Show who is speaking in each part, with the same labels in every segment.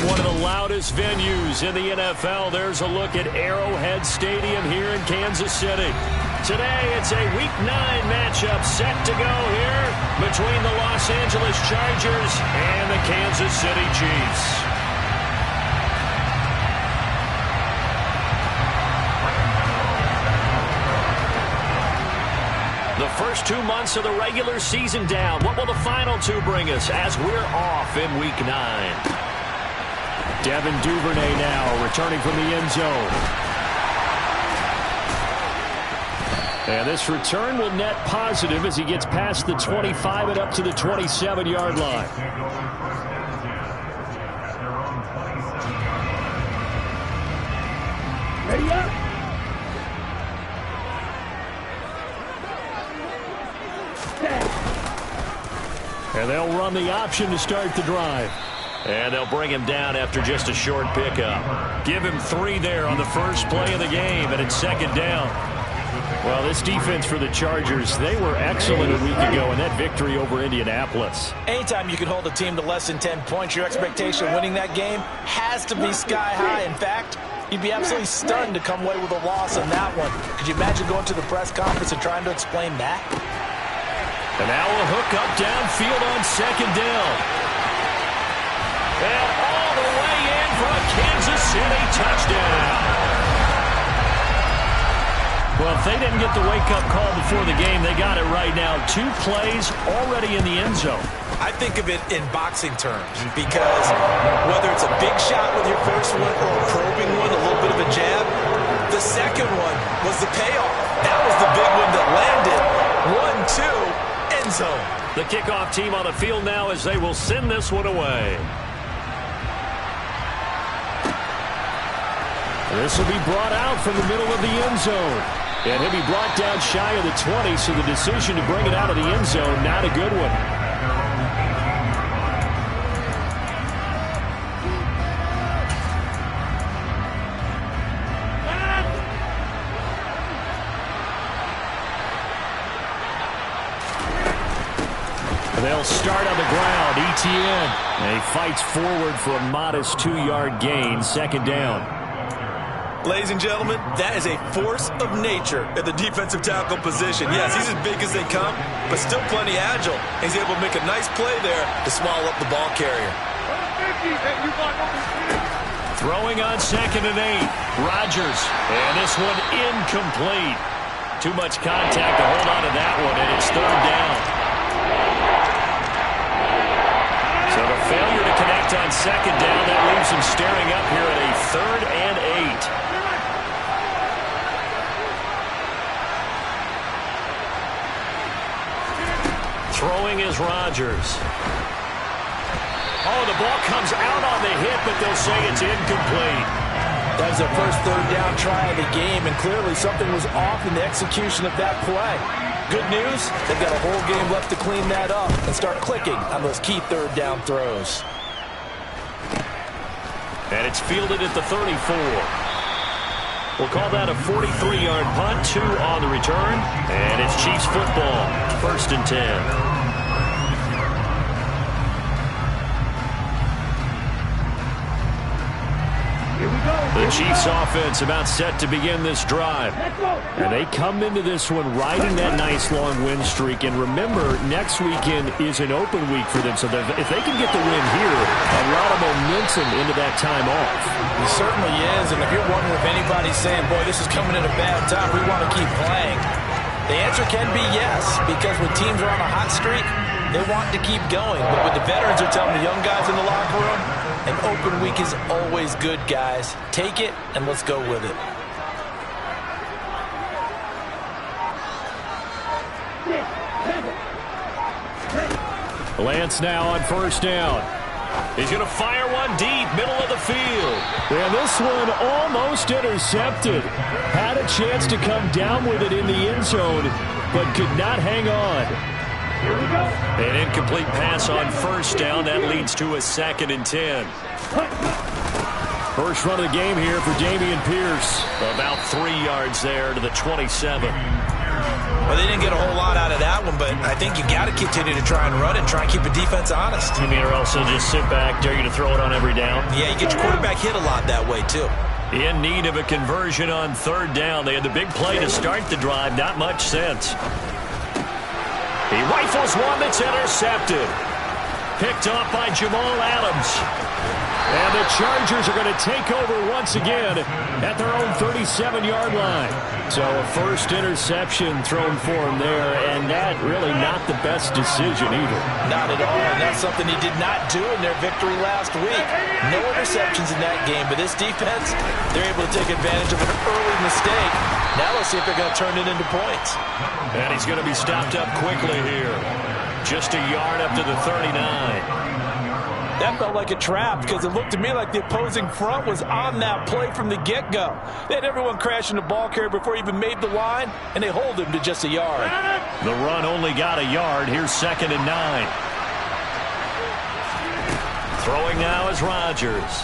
Speaker 1: One of the loudest venues in the NFL. There's a look at Arrowhead Stadium here in Kansas City. Today, it's a Week 9 matchup set to go here between the Los Angeles Chargers and the Kansas City Chiefs. The first 2 months of the regular season down. What will the final 2 bring us as we're off in Week 9? Devin Duvernay now returning from the end zone. And this return will net positive as he gets past the 25 and up to the 27-yard line. Ready up. And they'll run the option to start the drive. And they'll bring him down after just a short pickup. Give him 3 there on the first play of the game, and it's second down. Well, this defense for the Chargers, they were excellent a week ago in that victory over Indianapolis.
Speaker 2: Anytime you can hold a team to less than 10 points, your expectation of winning that game has to be sky high. In fact, you'd be absolutely stunned to come away with a loss on that one. Could you imagine going to the press conference and trying to explain that?
Speaker 1: And now a hook up downfield on second down. And all the way in for a Kansas City touchdown. Well, if they didn't get the wake-up call before the game, they got it right now. 2 plays already in the end zone.
Speaker 2: I think of it in boxing terms because whether it's a big shot with your first one or a probing one, a little bit of a jab, the second one was the payoff. That was the big one that landed. 1-2, end zone.
Speaker 1: The kickoff team on the field now as they will send this one away. This will be brought out from the middle of the end zone. And he'll be brought down shy of the 20, so the decision to bring it out of the end zone, not a good one. They'll start on the ground. Etienne. And he fights forward for a modest 2-yard gain, second down.
Speaker 2: Ladies and gentlemen, that is a force of nature at the defensive tackle position. Yes, he's as big as they come, but still plenty agile. He's able to make a nice play there to swallow up the ball carrier.
Speaker 1: Throwing on second and 8. Rodgers. And this one incomplete. Too much contact to hold on to that one, and it's third down. So the failure to connect on second down, that leaves him staring up here at a 3rd and 8. Throwing is Rodgers. Oh, the ball comes out on the hit, but they'll say it's incomplete.
Speaker 2: That was their first third down try of the game, and clearly something was off in the execution of that play. Good news, they've got a whole game left to clean that up and start clicking on those key third down throws.
Speaker 1: And it's fielded at the 34. We'll call that a 43-yard punt, 2 on the return. And it's Chiefs football, 1st and 10. The Chiefs offense about set to begin this drive. And they come into this one riding that nice long win streak. And remember, next weekend is an open week for them. So if they can get the win here, a lot of momentum into that time off.
Speaker 2: It certainly is. And if you're wondering if anybody's saying, boy, this is coming at a bad time, we want to keep playing, the answer can be yes. Because when teams are on a hot streak, they want to keep going. But what the veterans are telling the young guys in the locker room, an open week is always good, guys. Take it, and let's go with it.
Speaker 1: Lance now on first down. He's going to fire one deep, middle of the field. And this one almost intercepted. Had a chance to come down with it in the end zone, but could not hang on. Here we go. An incomplete pass on first down. That leads to a 2nd and 10. First run of the game here for Dameon Pierce. About 3 yards there to the 27.
Speaker 2: Well, they didn't get a whole lot out of that one, but I think you got to continue to try and run and try and keep the defense honest.
Speaker 1: You mean, or else they'll just sit back, dare you to throw it on every down?
Speaker 2: Yeah, you get your quarterback hit a lot that way, too.
Speaker 1: In need of a conversion on third down. They had the big play to start the drive. Not much sense. He rifles one that's intercepted. Picked off by Jamal Adams. And the Chargers are going to take over once again at their own 37-yard line. So a first interception thrown for him there, and that really not the best decision either.
Speaker 2: Not at all, and that's something he did not do in their victory last week. No interceptions in that game, but this defense, they're able to take advantage of an early mistake. Now let's see if they're going to turn it into points.
Speaker 1: And he's going to be stopped up quickly here. Just a yard up to the 39.
Speaker 2: That felt like a trap because it looked to me like the opposing front was on that play from the get-go. They had everyone crashing the ball carrier before he even made the line, and they hold him to just a yard.
Speaker 1: The run only got a yard. Here's 2nd and 9. Throwing now is Rodgers.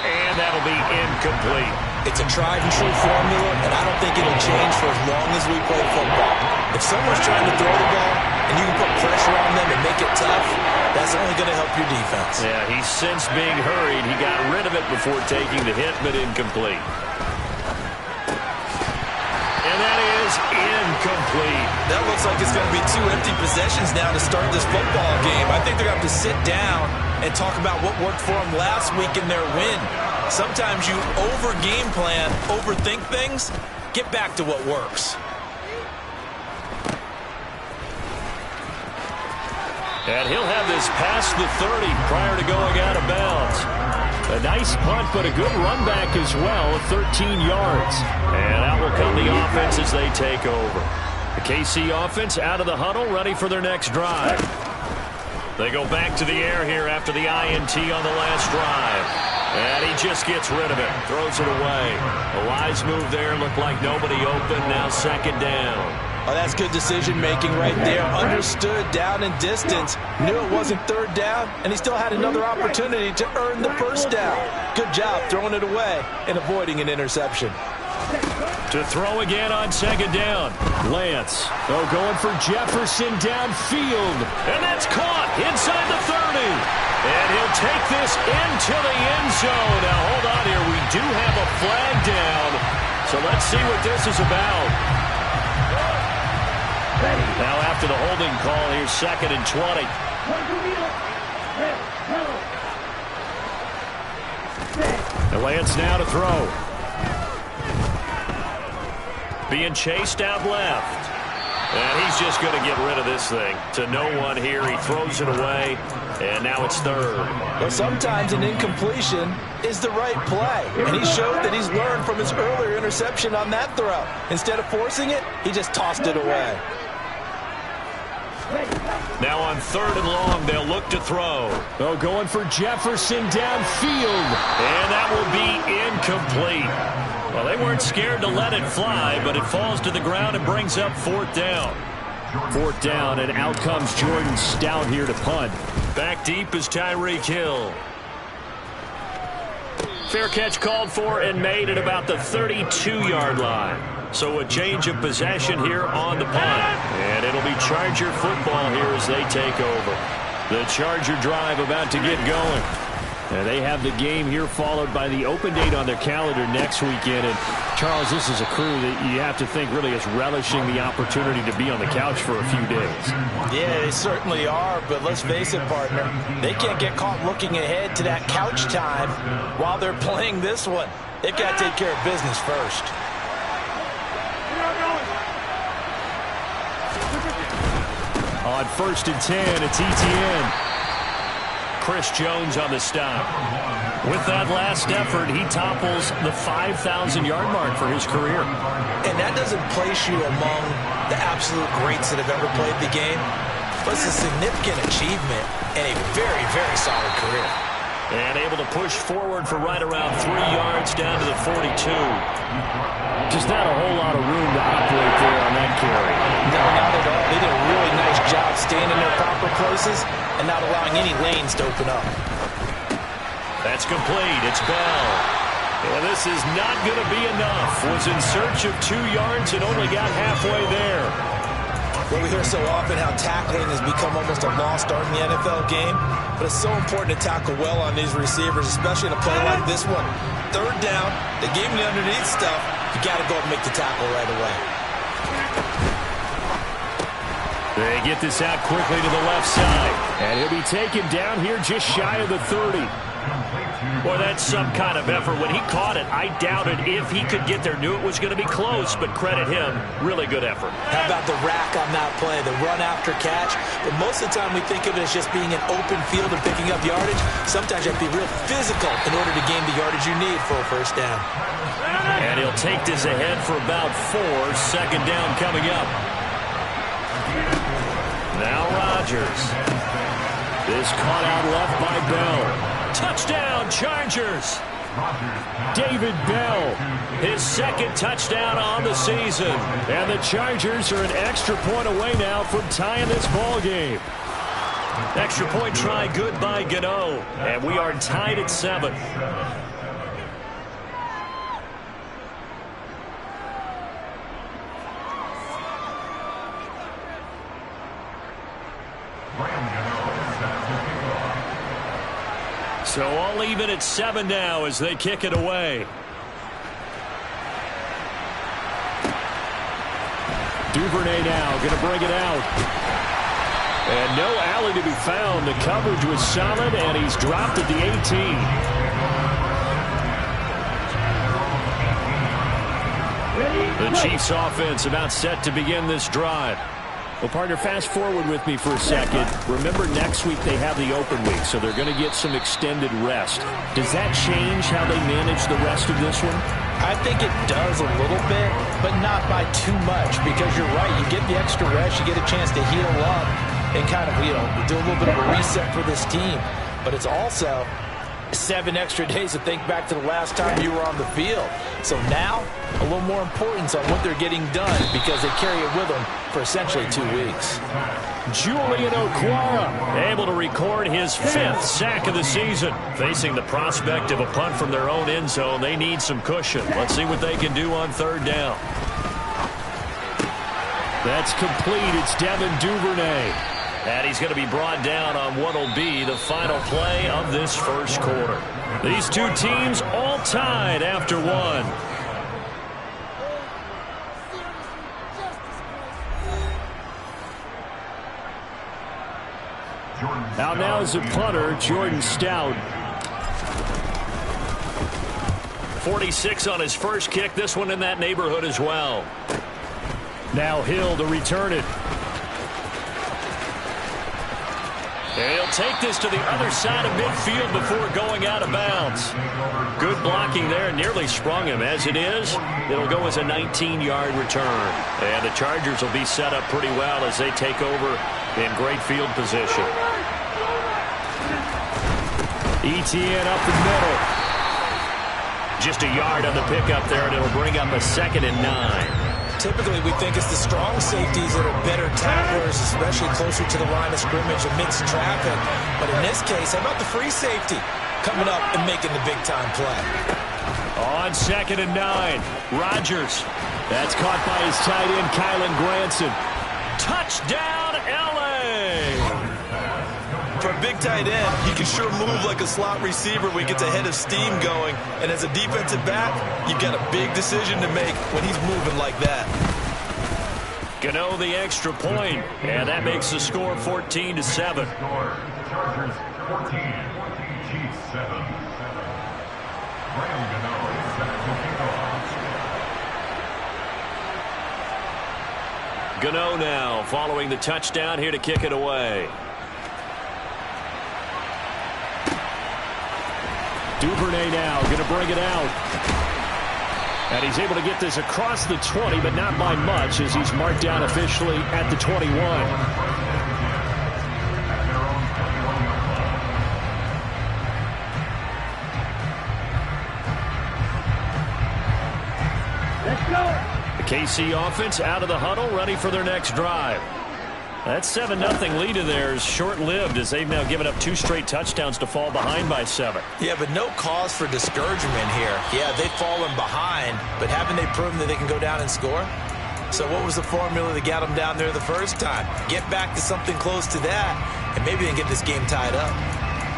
Speaker 1: And that'll be incomplete.
Speaker 2: It's a tried-and-true formula, and I don't think it'll change for as long as we play football. If someone's trying to throw the ball and you can put pressure on them and make it tough, that's only going to help your defense.
Speaker 1: Yeah, he's since being hurried. He got rid of it before taking the hit, but incomplete. And that is incomplete.
Speaker 2: That looks like it's going to be 2 empty possessions now to start this football game. I think they're going to have to sit down and talk about what worked for them last week in their win. Sometimes you over-game plan, overthink things. Get back to what works.
Speaker 1: And he'll have this past the 30 prior to going out of bounds. A nice punt, but a good run back as well, 13 yards. And out will come the offense as they take over. The KC offense out of the huddle, ready for their next drive. They go back to the air here after the INT on the last drive. And he just gets rid of it, throws it away. A wise move there, looked like nobody open, now 2nd down.
Speaker 2: Oh, that's good decision-making right there. Understood down and distance. Knew it wasn't 3rd down, and he still had another opportunity to earn the 1st down. Good job throwing it away and avoiding an interception.
Speaker 1: To throw again on 2nd down. Lance, going for Jefferson downfield. And that's caught inside the 30. And he'll take this into the end zone. Now, hold on here. We do have a flag down. So let's see what this is about. Now after the holding call, here's 2nd and 20. And Lance now to throw. Being chased out left. And he's just going to get rid of this thing. To no one here. He throws it away. And now it's 3rd.
Speaker 2: Well, sometimes an incompletion is the right play. And he showed that he's learned from his earlier interception on that throw. Instead of forcing it, he just tossed it away.
Speaker 1: Now on 3rd and long, they'll look to throw. Going for Jefferson downfield. And that will be incomplete. Well, they weren't scared to let it fly, but it falls to the ground and brings up 4th down. 4th down, and out comes Jordan Stout here to punt. Back deep is Tyreek Hill. Fair catch called for and made at about the 32-yard line. So a change of possession here on the punt. And it'll be Charger football here as they take over. The Charger drive about to get going. And they have the game here followed by the open date on their calendar next weekend. And Charles, this is a crew that you have to think really is relishing the opportunity to be on the couch for a few days.
Speaker 2: Yeah, they certainly are, but let's face it, partner. They can't get caught looking ahead to that couch time while they're playing this one. They've got to take care of business first.
Speaker 1: On 1st and 10, it's ETN. Chris Jones on the stop. With that last effort, he topples the 5,000-yard mark for his career.
Speaker 2: And that doesn't place you among the absolute greats that have ever played the game, but it's a significant achievement and a very, very solid career.
Speaker 1: And able to push forward for right around 3 yards down to the 42. Just not a whole lot of room to operate there on that carry.
Speaker 2: No, not at all. They did a really nice job staying in their proper places and not allowing any lanes to open up.
Speaker 1: That's complete. It's Bell. And this is not going to be enough. Was in search of 2 yards and only got halfway there.
Speaker 2: Well, we hear so often how tackling has become almost a lost art in the NFL game, but it's so important to tackle well on these receivers, especially in a play like this one. Third down, they gave him the underneath stuff. You got to go and make the tackle right away.
Speaker 1: They get this out quickly to the left side, and he'll be taken down here just shy of the 30. Boy, that's some kind of effort. When he caught it, I doubted if he could get there. Knew it was going to be close, but credit him. Really good effort.
Speaker 2: How about the rack on that play, the run after catch? But most of the time we think of it as just being an open field and picking up yardage. Sometimes you have to be real physical in order to gain the yardage you need for a first down.
Speaker 1: And he'll take this ahead for about 4. Second down coming up. Now Rodgers. This caught out left by Bell. Touchdown, Chargers. David Bell, his second touchdown on the season. And the Chargers are an extra point away now from tying this ball game. Extra point try good by Gano. And we are tied at 7. So all even at 7 now as they kick it away. Duvernay now going to bring it out. And no alley to be found. The coverage was solid, and he's dropped at the 18. The Chiefs offense about set to begin this drive. Well, partner, fast forward with me for a second. Remember, next week they have the open week, so they're going to get some extended rest. Does that change how they manage the rest of this one?
Speaker 2: I think it does a little bit, but not by too much, because you're right. You get the extra rest, you get a chance to heal up and kind of, do a little bit of a reset for this team. But it's also 7 extra days to think back to the last time you were on the field. So now, a little more importance on what they're getting done because they carry it with them for essentially 2 weeks.
Speaker 1: Julian Okwara able to record his 5th sack of the season. Facing the prospect of a punt from their own end zone, they need some cushion. Let's see what they can do on 3rd down. That's complete. It's Devin Duvernay. And he's going to be brought down on what will be the final play of this first quarter. These two teams all tied after 1. Out now is a punter, Jordan Stout. 46 on his first kick. This one in that neighborhood as well. Now Hill to return it. And he'll take this to the other side of midfield before going out of bounds. Good blocking there, nearly sprung him. As it is, it'll go as a 19-yard return. And the Chargers will be set up pretty well as they take over in great field position. Etienne up the middle. Just a yard on the pickup there, and it'll bring up a 2nd and 9.
Speaker 2: Typically, we think it's the strong safeties that are better tacklers, especially closer to the line of scrimmage amidst traffic. But in this case, how about the free safety coming up and making the big-time play?
Speaker 1: On 2nd and 9, Rodgers. That's caught by his tight end, Kylen Granson. Touchdown, L.A.!
Speaker 2: For a big tight end, he can sure move like a slot receiver when he gets a head of steam going. And as a defensive back, you've got a big decision to make when he's moving like that.
Speaker 1: Gano the extra point, and that makes the score 14-7.
Speaker 3: Chargers 14, Chiefs 7. Graham Gano set to kick off.
Speaker 1: Gano now following the touchdown here to kick it away. Duvernay now going to bring it out. And he's able to get this across the 20, but not by much as he's marked down officially at the 21. Let's go. The KC offense out of the huddle, ready for their next drive. That 7-0 lead of theirs short-lived as they've now given up 2 straight touchdowns to fall behind by 7.
Speaker 2: Yeah, but no cause for discouragement here. Yeah, they've fallen behind, but haven't they proven that they can go down and score? So what was the formula that got them down there the first time? Get back to something close to that, and maybe they can get this game tied up.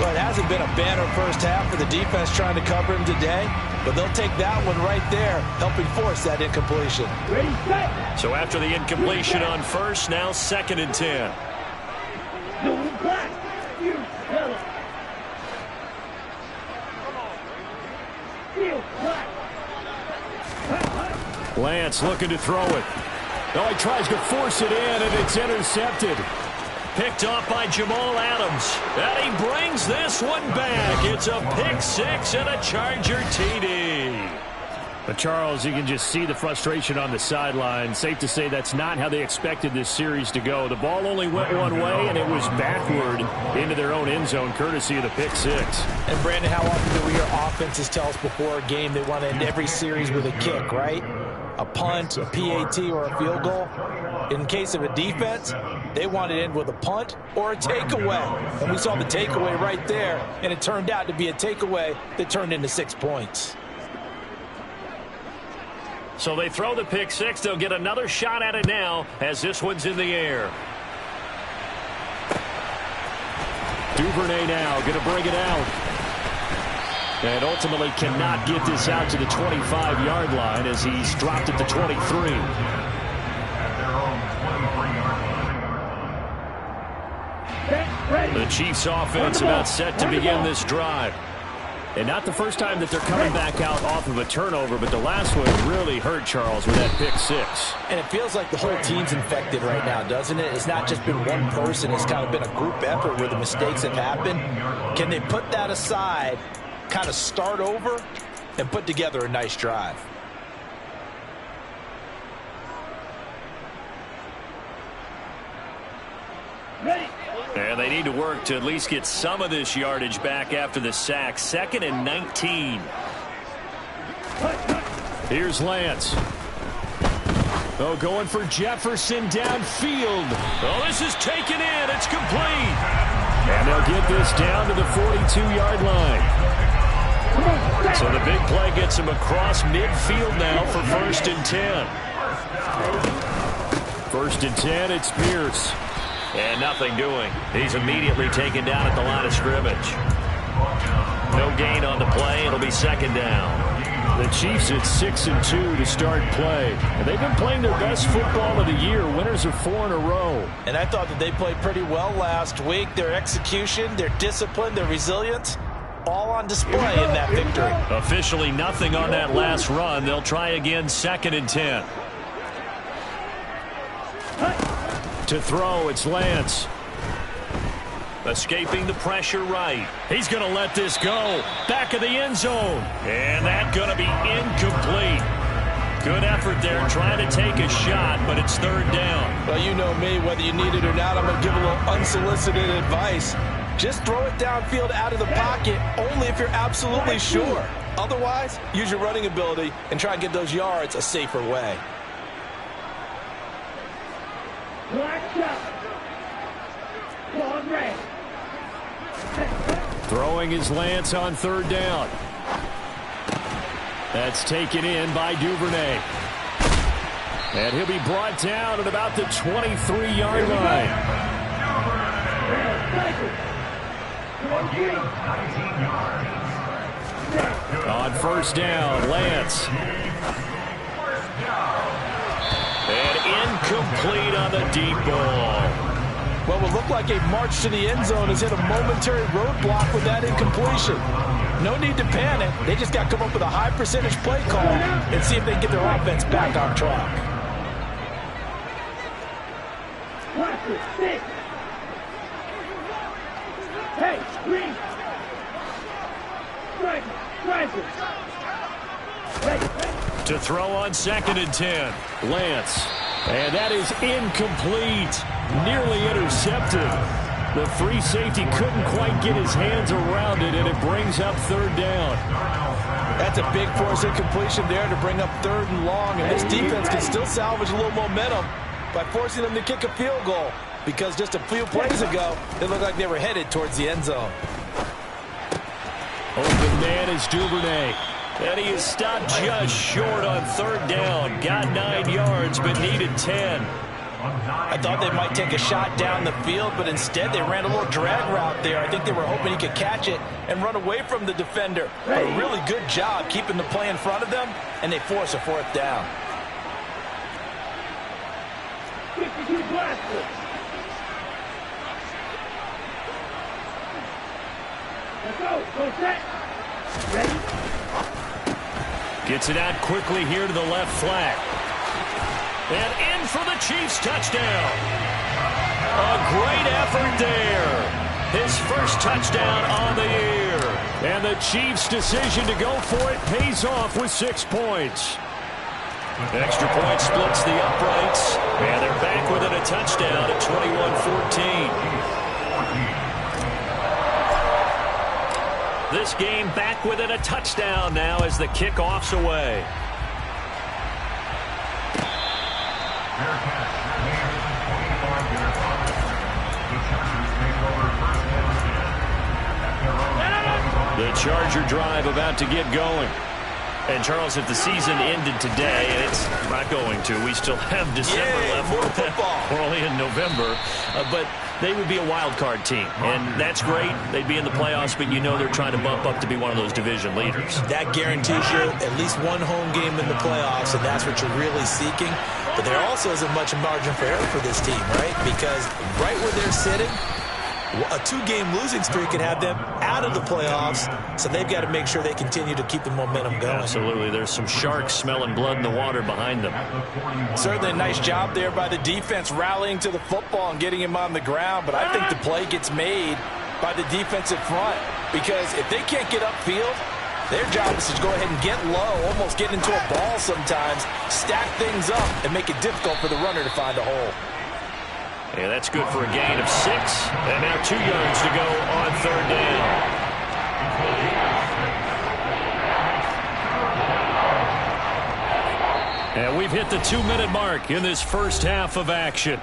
Speaker 4: Well, it hasn't been a banner first half for the defense trying to cover him today, but they'll take that one right there, helping force that incompletion.
Speaker 5: Ready, set.
Speaker 1: So after the incompletion on first, now 2nd and 10. Lance looking to throw it. Oh, he tries to force it in, and it's intercepted. Picked off by Jamal Adams. And he brings this one back. It's a pick 6 and a Charger TD. But Charles, you can just see the frustration on the sideline. Safe to say that's not how they expected this series to go. The ball only went one way, and it was backward into their own end zone, courtesy of the pick 6.
Speaker 4: And Brandon, how often do we hear offenses tell us before a game they want to end every series with a kick, right? A punt, a PAT, or a field goal. In case of a defense, they want to end with a punt or a takeaway. And we saw the takeaway right there, and it turned out to be a takeaway that turned into 6 points.
Speaker 1: So they throw the pick 6. They'll get another shot at it now as this one's in the air. Duvernay now going to bring it out. And ultimately cannot get this out to the 25-yard line as he's dropped at the 23. The Chiefs offense about set to begin this drive. And not the first time that they're coming back out off of a turnover, but the last one really hurt Charles with that pick 6.
Speaker 4: And it feels like the whole team's infected right now, doesn't it? It's not just been one person. It's kind of been a group effort where the mistakes have happened. Can they put that aside, kind of start over, and put together a nice drive?
Speaker 5: Ready.
Speaker 1: And they need to work to at least get some of this yardage back after the sack. 2nd and 19. Here's Lance. Oh, going for Jefferson downfield. Oh, this is taken in. It's complete. And they'll get this down to the 42-yard line. So the big play gets him across midfield now for 1st and 10. 1st and 10, it's Pierce. And nothing doing. He's immediately taken down at the line of scrimmage. No gain on the play. It'll be 2nd down. The Chiefs at 6-2 to start play. And they've been playing their best football of the year. Winners of 4 in a row.
Speaker 4: And I thought that they played pretty well last week. Their execution, their discipline, their resilience, all on display in that victory.
Speaker 1: Officially nothing on that last run. They'll try again 2nd and 10. To throw, it's Lance. Escaping the pressure right. He's going to let this go. Back of the end zone. And that's going to be incomplete. Good effort there trying to take a shot, but it's 3rd down.
Speaker 4: Well, you know me, whether you need it or not, I'm going to give a little unsolicited advice. Just throw it downfield out of the pocket, only if you're absolutely sure. Otherwise, use your running ability and try and get those yards a safer way.
Speaker 1: Throwing his Lance on 3rd down. That's taken in by Duvernay. And he'll be brought down at about the 23-yard line. On 1st down, Lance. And incomplete on the deep ball.
Speaker 4: What will look like a march to the end zone has hit a momentary roadblock with that incompletion. No need to panic. They just got to come up with a high percentage play call and see if they can get their offense back on track.
Speaker 5: Hey, green.
Speaker 1: To throw on 2nd and 10. Lance. And that is incomplete. Nearly intercepted. The free safety couldn't quite get his hands around it, and it brings up 3rd down.
Speaker 4: That's a big force incompletion there to bring up 3rd and long, and this defense can still salvage a little momentum by forcing them to kick a field goal. because just a few plays ago, it looked like they were headed towards the end zone.
Speaker 1: Open man is Duvernay. And he is stopped just short on third down. Got 9 yards, but needed 10.
Speaker 4: I thought they might take a shot down the field, but instead they ran a little drag route there. I think they were hoping he could catch it and run away from the defender. But a really good job keeping the play in front of them, and they force a fourth down.
Speaker 5: 52 blasters. Let's go. Go set. Ready?
Speaker 1: Gets it out quickly here to the left flat. And in for the Chiefs touchdown. A great effort there. His first touchdown on the year. And the Chiefs' decision to go for it pays off with 6 points. Extra point splits the uprights. And they're back within a touchdown at 21-14. This game back within a touchdown now as the kickoff's away. The Charger drive about to get going. And, Charles, if the season ended today, and it's not going to, we still have December left.
Speaker 4: More football.
Speaker 1: We're only in November. But they would be a wild card team. And that's great. They'd be in the playoffs, but you know they're trying to bump up to be one of those division leaders.
Speaker 4: That guarantees you at least one home game in the playoffs, and that's what you're really seeking. But there also isn't much margin for error for this team, right? Because right where they're sitting, a 2-game losing streak could have them out of the playoffs, so they've got to make sure they continue to keep the momentum going.
Speaker 1: Absolutely. There's some sharks smelling blood in the water behind them.
Speaker 4: Certainly a nice job there by the defense rallying to the football and getting him on the ground, but I think the play gets made by the defensive front because if they can't get upfield, their job is to go ahead and get low, almost get into a ball sometimes, stack things up, and make it difficult for the runner to find a hole.
Speaker 1: Yeah, that's good for a gain of 6. And now 2 yards to go on third down. And we've hit the 2-minute mark in this first half of action.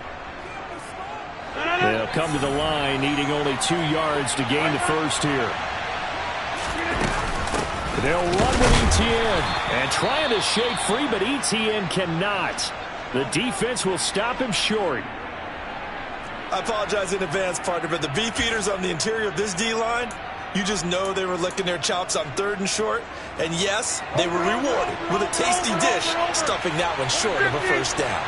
Speaker 1: They'll come to the line needing only 2 yards to gain the first here. They'll run with Etienne and trying to shake free, but Etienne cannot. The defense will stop him short.
Speaker 4: I apologize in advance, partner, but the beefeaters on the interior of this D-line, you just know they were licking their chops on 3rd and short. And yes, they were rewarded with a tasty dish, stuffing that one short of a first down.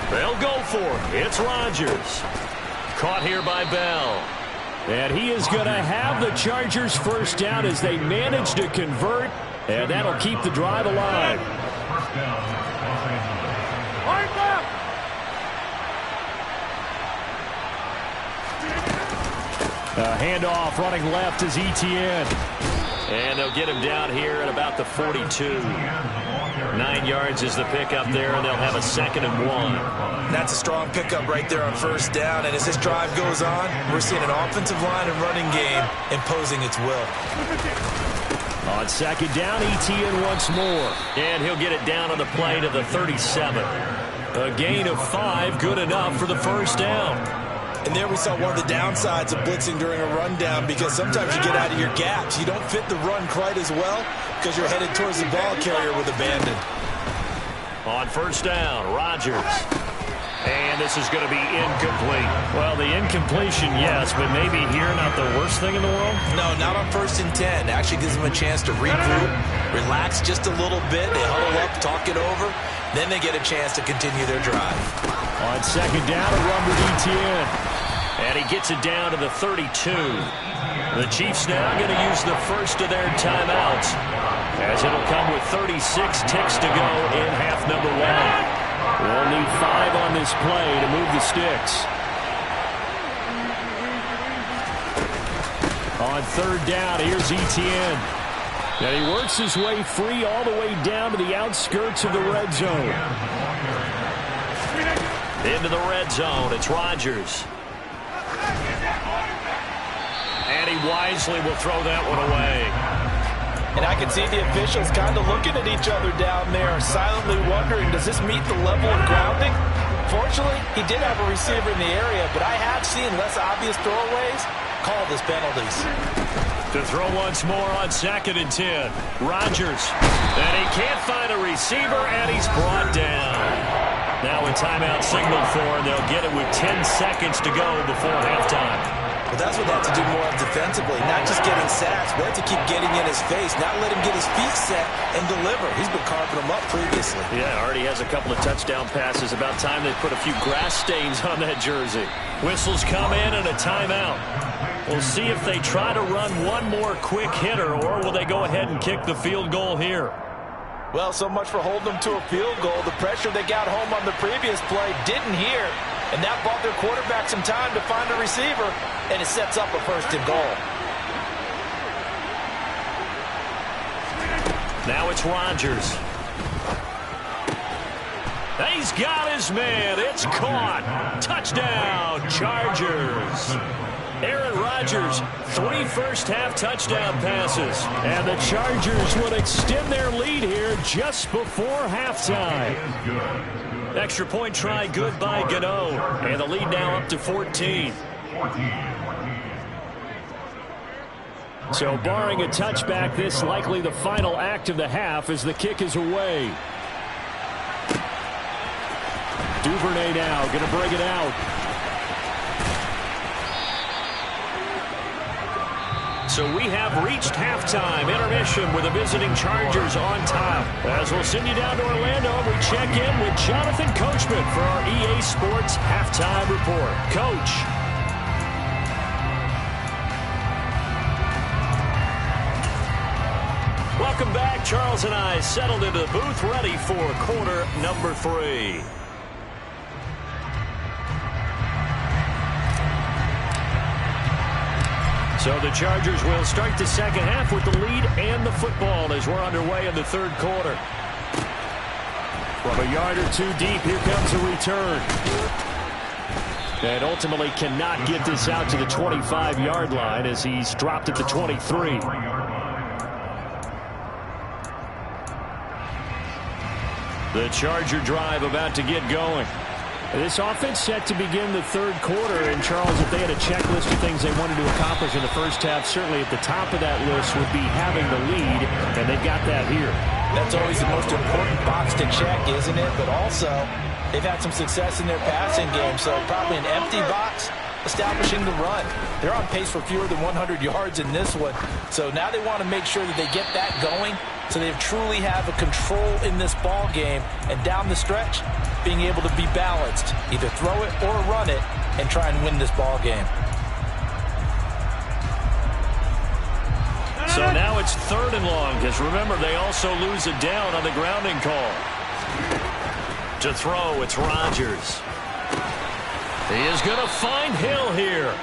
Speaker 1: They'll go for it. It's Rodgers. Caught here by Bell. And he is going to have the Chargers first down as they manage to convert. And that'll keep the drive alive.
Speaker 3: First down, Los Angeles.
Speaker 1: A handoff running left is Etienne. And they'll get him down here at about the 42. 9 yards is the pickup there, and they'll have a 2nd and 1.
Speaker 4: That's a strong pickup right there on first down. And as this drive goes on, we're seeing an offensive line and running game imposing its will.
Speaker 1: On 2nd down, Etienne once more. And he'll get it down on the play to the 37. A gain of 5, good enough for the first down.
Speaker 4: And there we saw one of the downsides of blitzing during a rundown because sometimes you get out of your gaps. You don't fit the run quite as well because you're headed towards the ball carrier with abandon.
Speaker 1: On first down, Rodgers. And this is going to be incomplete. Well, the incompletion, yes, but maybe here not the worst thing in the world?
Speaker 4: No, not on 1st and 10. Actually gives them a chance to regroup, relax just a little bit. They huddle up, talk it over. Then they get a chance to continue their drive.
Speaker 1: On 2nd down, a run with Etienne. And he gets it down to the 32. The Chiefs now going to use the first of their timeouts as it'll come with 36 ticks to go in half number 1. We'll need 5 on this play to move the sticks. On 3rd down, here's Etienne. And he works his way free all the way down to the outskirts of the red zone. Into the red zone, it's Rodgers. And he wisely will throw that one away.
Speaker 4: And I can see the officials kind of looking at each other down there, silently wondering, does this meet the level of grounding? Fortunately, he did have a receiver in the area, but I have seen less obvious throwaways called as penalties.
Speaker 1: To throw once more on 2nd and 10. Rodgers. And he can't find a receiver, and he's brought down. Now a timeout signaled for, and they'll get it with 10 seconds to go before halftime.
Speaker 2: Well, that's what they have to do more of defensively. Not just getting sacks, but to keep getting in his face, not let him get his feet set and deliver. He's been carving them up previously.
Speaker 1: Yeah, already has a couple of touchdown passes. About time they put a few grass stains on that jersey. Whistles come in and a timeout. We'll see if they try to run one more quick hitter, or will they go ahead and kick the field goal here?
Speaker 4: Well, so much for holding them to a field goal. The pressure they got home on the previous play didn't hear, and that bought their quarterback some time to find a receiver, and it sets up a 1st and goal.
Speaker 1: Now it's Rodgers. He's got his man. It's caught. Touchdown, Chargers. Aaron Rodgers, 3 first-half touchdown passes. And the Chargers would extend their lead here just before halftime. Extra point try good by Gano. And the lead now up to 14. So barring a touchback, this likely the final act of the half as the kick is away. Duvernay now going to bring it out. So we have reached halftime. Intermission with the visiting Chargers on top. As we'll send you down to Orlando, we check in with Jonathan Coachman for our EA Sports Halftime Report. Coach. Welcome back. Charles and I settled into the booth ready for quarter number 3. So the Chargers will start the second half with the lead and the football as we're underway in the 3rd quarter. From a yard or 2 deep, here comes a return. And ultimately cannot get this out to the 25-yard line as he's dropped at the 23. The Charger drive about to get going. This offense set to begin the 3rd quarter. And, Charles, if they had a checklist of things they wanted to accomplish in the first half, certainly at the top of that list would be having the lead, and they've got that here.
Speaker 4: That's always the most important box to check, isn't it? But also, they've had some success in their passing game, so probably an empty box establishing the run. They're on pace for fewer than 100 yards in this one, so now they want to make sure that they get that going so they truly have a control in this ball game, and down the stretch, being able to be balanced, either throw it or run it, and try and win this ball game.
Speaker 1: So now it's 3rd and long, because remember, they also lose it down on the grounding call. To throw, it's Rodgers. He is going to find Hill here.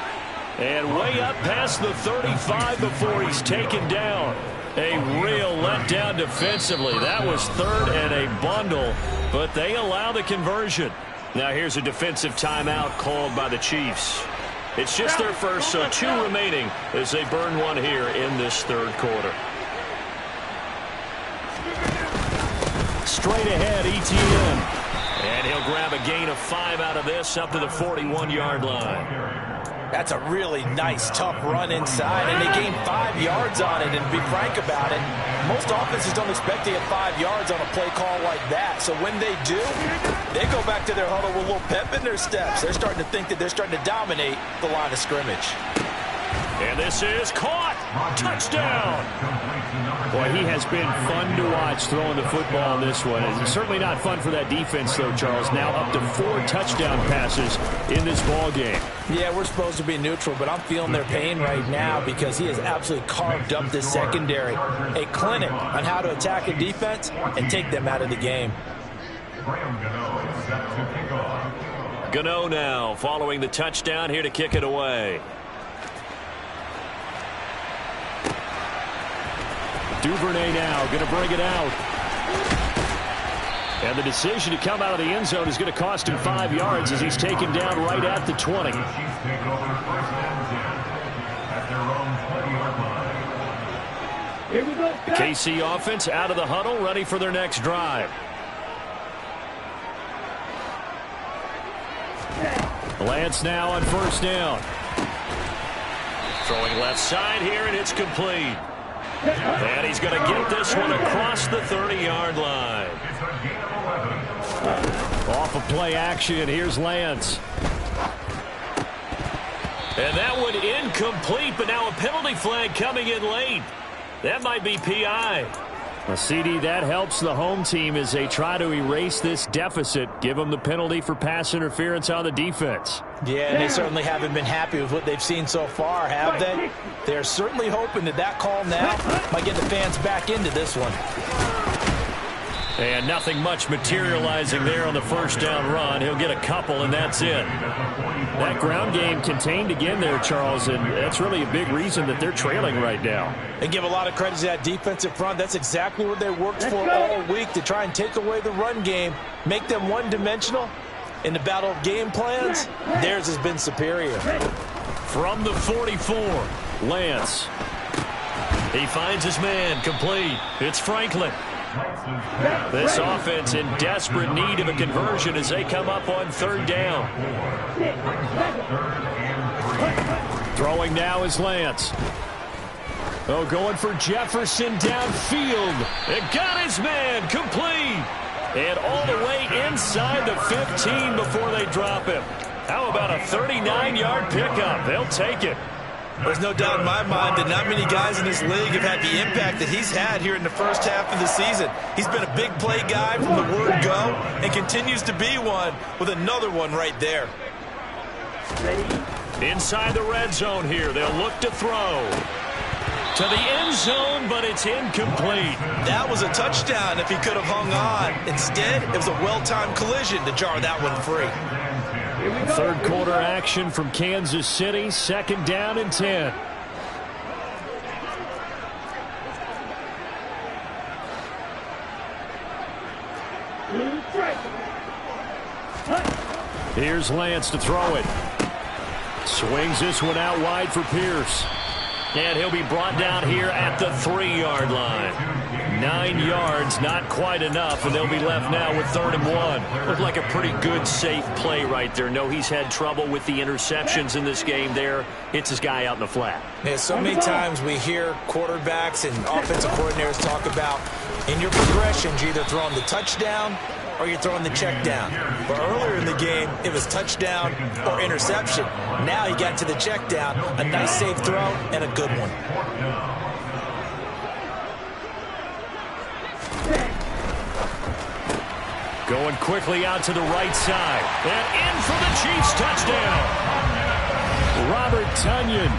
Speaker 1: And way up past the 35 before he's taken down. A real letdown defensively. That was 3rd and a bundle, but they allow the conversion. Now here's a defensive timeout called by the Chiefs. It's just their first, so 2 remaining as they burn one here in this 3rd quarter. Straight ahead, ETN. And he'll grab a gain of 5 out of this up to the 41-yard line.
Speaker 4: That's a really nice, tough run inside, and they gained 5 yards on it. And to be frank about it, most offenses don't expect to get 5 yards on a play call like that. So when they do, they go back to their huddle with a little pep in their steps. They're starting to think that they're starting to dominate the line of scrimmage.
Speaker 1: And this is caught. Touchdown. Boy, he has been fun to watch throwing the football in this one. It's certainly not fun for that defense, though, Charles. Now up to 4 touchdown passes in this ball game.
Speaker 4: Yeah, we're supposed to be neutral, but I'm feeling their pain right now because he has absolutely carved up this secondary. A clinic on how to attack a defense and take them out of the game.
Speaker 1: Gano now following the touchdown here to kick it away. Duvernay now going to bring it out. And the decision to come out of the end zone is going to cost him 5 yards as he's taken down right at the 20.
Speaker 5: Here we go.
Speaker 1: The KC offense out of the huddle, ready for their next drive. Lance now on first down. Throwing left side here, and it's complete. And he's going to get this one across the 30-yard line. Off of play action, here's Lance. And that one incomplete, but now a penalty flag coming in late. That might be PI. CD, that helps the home team as they try to erase this deficit. Give them the penalty for pass interference on the defense.
Speaker 4: Yeah, and they certainly haven't been happy with what they've seen so far, have they? They're certainly hoping that that call now might get the fans back into this one.
Speaker 1: And nothing much materializing there on the first down run. He'll get a couple, and that's it. That ground game contained again there, Charles, and that's really a big reason that they're trailing right now.
Speaker 4: And give a lot of credit to that defensive front. That's exactly what they worked for all week, to try and take away the run game, make them one-dimensional. In the battle of game plans, theirs has been superior.
Speaker 1: From the 44, Lance. He finds his man, complete. It's Franklin. This offense in desperate need of a conversion as they come up on third down. Throwing now is Lance. Oh, going for Jefferson downfield. It got his man, complete. And all the way inside the 15 before they drop him. How about a 39-yard pickup? They'll take it.
Speaker 2: There's no doubt in my mind that not many guys in this league have had the impact that he's had here in the first half of the season. He's been a big play guy from the word go and continues to be one with another one right there.
Speaker 1: Inside the red zone here. They'll look to throw. To the end zone, but it's incomplete.
Speaker 2: That was a touchdown if he could have hung on. Instead, it was a well-timed collision to jar that one free.
Speaker 1: Third quarter action from Kansas City. Second down and 10. Here's Lance to throw it. Swings this one out wide for Pierce. And he'll be brought down here at the 3-yard line. 9 yards, not quite enough, and they'll be left now with 3rd and 1. Looked like a pretty good, safe play right there. No, he's had trouble with the interceptions in this game there. Hits his guy out in the flat.
Speaker 4: Yeah, so many times we hear quarterbacks and offensive coordinators talk about in your progressions, you're either throwing the touchdown or you're throwing the check down. But earlier in the game, it was touchdown or interception. Now he got to the check down, a nice safe throw, and a good one.
Speaker 1: Going quickly out to the right side. And in for the Chiefs touchdown. Robert Tonyan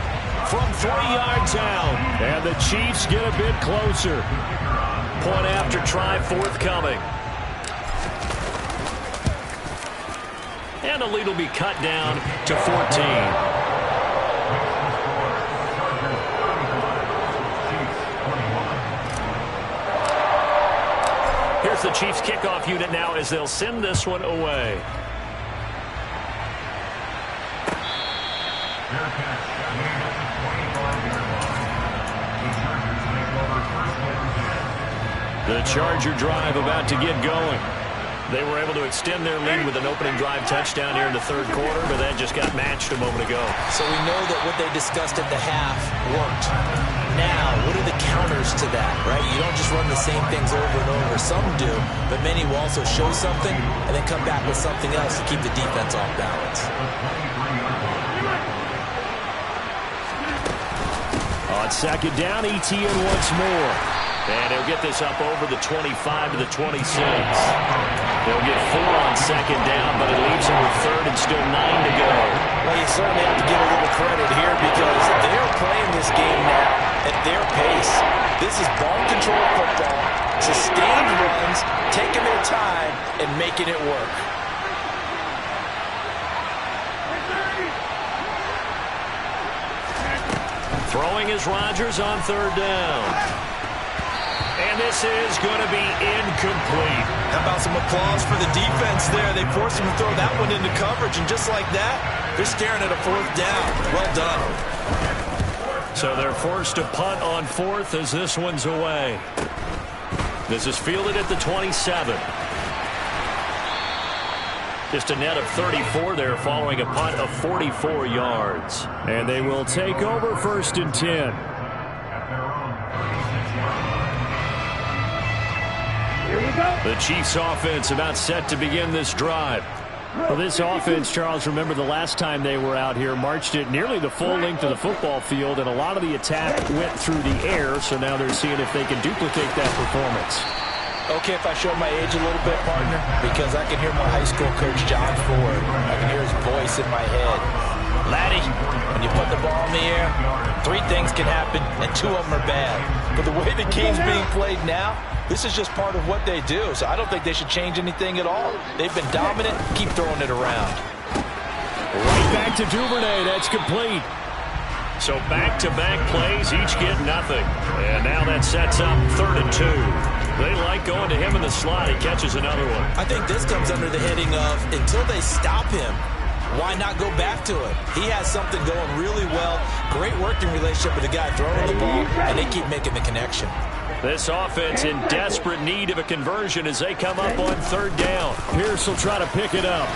Speaker 1: from 3 yards out. And the Chiefs get a bit closer. Point after try forthcoming. And the lead will be cut down to 14. Here's the Chiefs kickoff unit now as they'll send this one away. The Charger drive about to get going. They were able to extend their lead with an opening drive touchdown here in the third quarter, but that just got matched a moment ago.
Speaker 4: So we know that what they discussed at the half worked. Now, what are the counters to that, right? You don't just run the same things over and over. Some do, but many will also show something and then come back with something else to keep the defense off balance.
Speaker 1: On second down, ETN once more. And he'll get this up over the 25 to the 26. They'll get 4 on second down, but it leaves him with 3rd and still 9 to go.
Speaker 4: Well, you certainly have to give a little credit here because they're playing this game now at their pace. This is ball control football, sustained runs, taking their time, and making it work.
Speaker 1: Throwing is Rodgers on 3rd down. And this is going to be incomplete.
Speaker 2: How about some applause for the defense there? They forced him to throw that one into coverage, and just like that, they're staring at a 4th down. Well done.
Speaker 1: So they're forced to punt on 4th as this one's away. This is fielded at the 27. Just a net of 34 there following a punt of 44 yards. And they will take over 1st and 10.
Speaker 5: Here we go.
Speaker 1: The Chiefs offense about set to begin this drive. Well, this offense, Charles, remember the last time they were out here, marched it nearly the full length of the football field, and a lot of the attack went through the air, so now they're seeing if they can duplicate that performance.
Speaker 4: Okay, if I show my age a little bit, partner, because I can hear my high school coach, John Ford. I can hear his voice in my head. Laddie, when you put the ball in the air, 3 things can happen, and 2 of them are bad. But the way the game's being played now, this is just part of what they do, so I don't think they should change anything at all. They've been dominant. Keep throwing it around.
Speaker 1: Right back to Duvernay. That's complete. So back-to-back plays, each get nothing. And now that sets up 3rd and 2. They like going to him in the slot. He catches another one.
Speaker 4: I think this comes under the heading of until they stop him, why not go back to it? He has something going really well. Great working relationship with the guy throwing the ball, and they keep making the connection.
Speaker 1: This offense in desperate need of a conversion as they come up on 3rd down. Pierce will try to pick it up.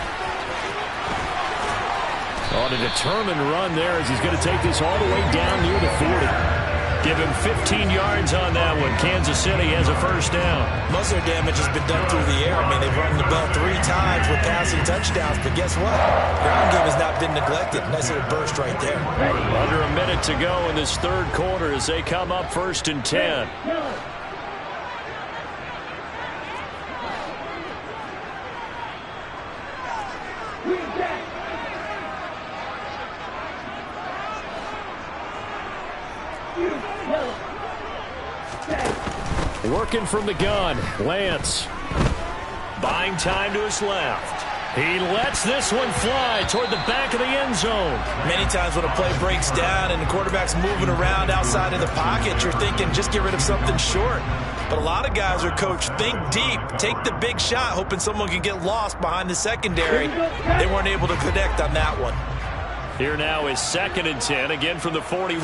Speaker 1: On a determined run there as he's going to take this all the way down near the 40. Give him 15 yards on that one. Kansas City has a 1st down.
Speaker 4: Most of their damage has been done through the air. I mean, they've rung the bell 3 times with passing touchdowns, but guess what? Ground game has not been neglected. Nice little burst right there.
Speaker 1: Under a minute to go in this 3rd quarter as they come up 1st and 10. Working from the gun, Lance. Buying time to his left. He lets this one fly toward the back of the end zone.
Speaker 4: Many times when a play breaks down and the quarterback's moving around outside of the pocket, you're thinking just get rid of something short. But a lot of guys are coached, think deep, take the big shot, hoping someone can get lost behind the secondary. They weren't able to connect on that one.
Speaker 1: Here now is 2nd and 10, again from the 41.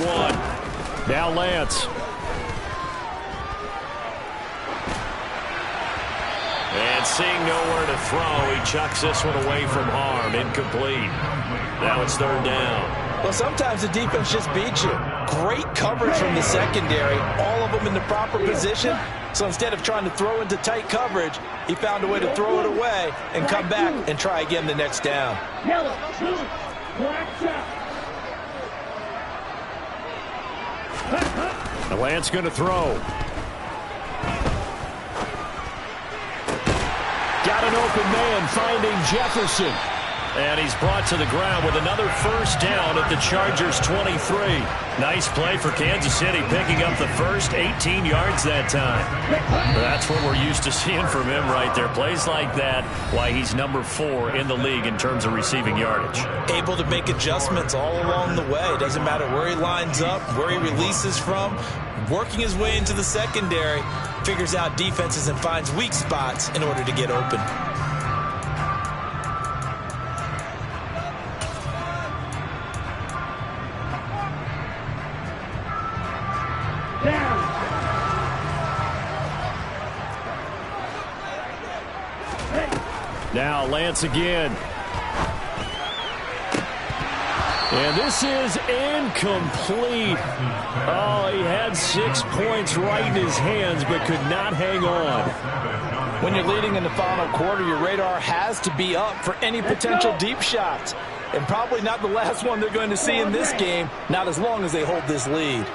Speaker 1: Now Lance. And seeing nowhere to throw, he chucks this one away from harm. Incomplete. Now it's 3rd down.
Speaker 4: Well, sometimes the defense just beats you. Great coverage from the secondary, all of them in the proper position. So instead of trying to throw into tight coverage, he found a way to throw it away and come back and try again the next down.
Speaker 5: Yellow, blue, black shot.
Speaker 1: The Lance going to throw. Got an open man finding Jefferson. And he's brought to the ground with another 1st down at the Chargers' 23. Nice play for Kansas City, picking up the first 18 yards that time. That's what we're used to seeing from him right there. Plays like that, why he's number 4 in the league in terms of receiving yardage.
Speaker 4: Able to make adjustments all along the way. Doesn't matter where he lines up, where he releases from. Working his way into the secondary, figures out defenses and finds weak spots in order to get open.
Speaker 1: Now Lance again. And this is incomplete. Oh, he had 6 points right in his hands, but could not hang on.
Speaker 4: When you're leading in the final quarter, your radar has to be up for any potential deep shots. And probably not the last one they're going to see in this game, not as long as they hold this lead.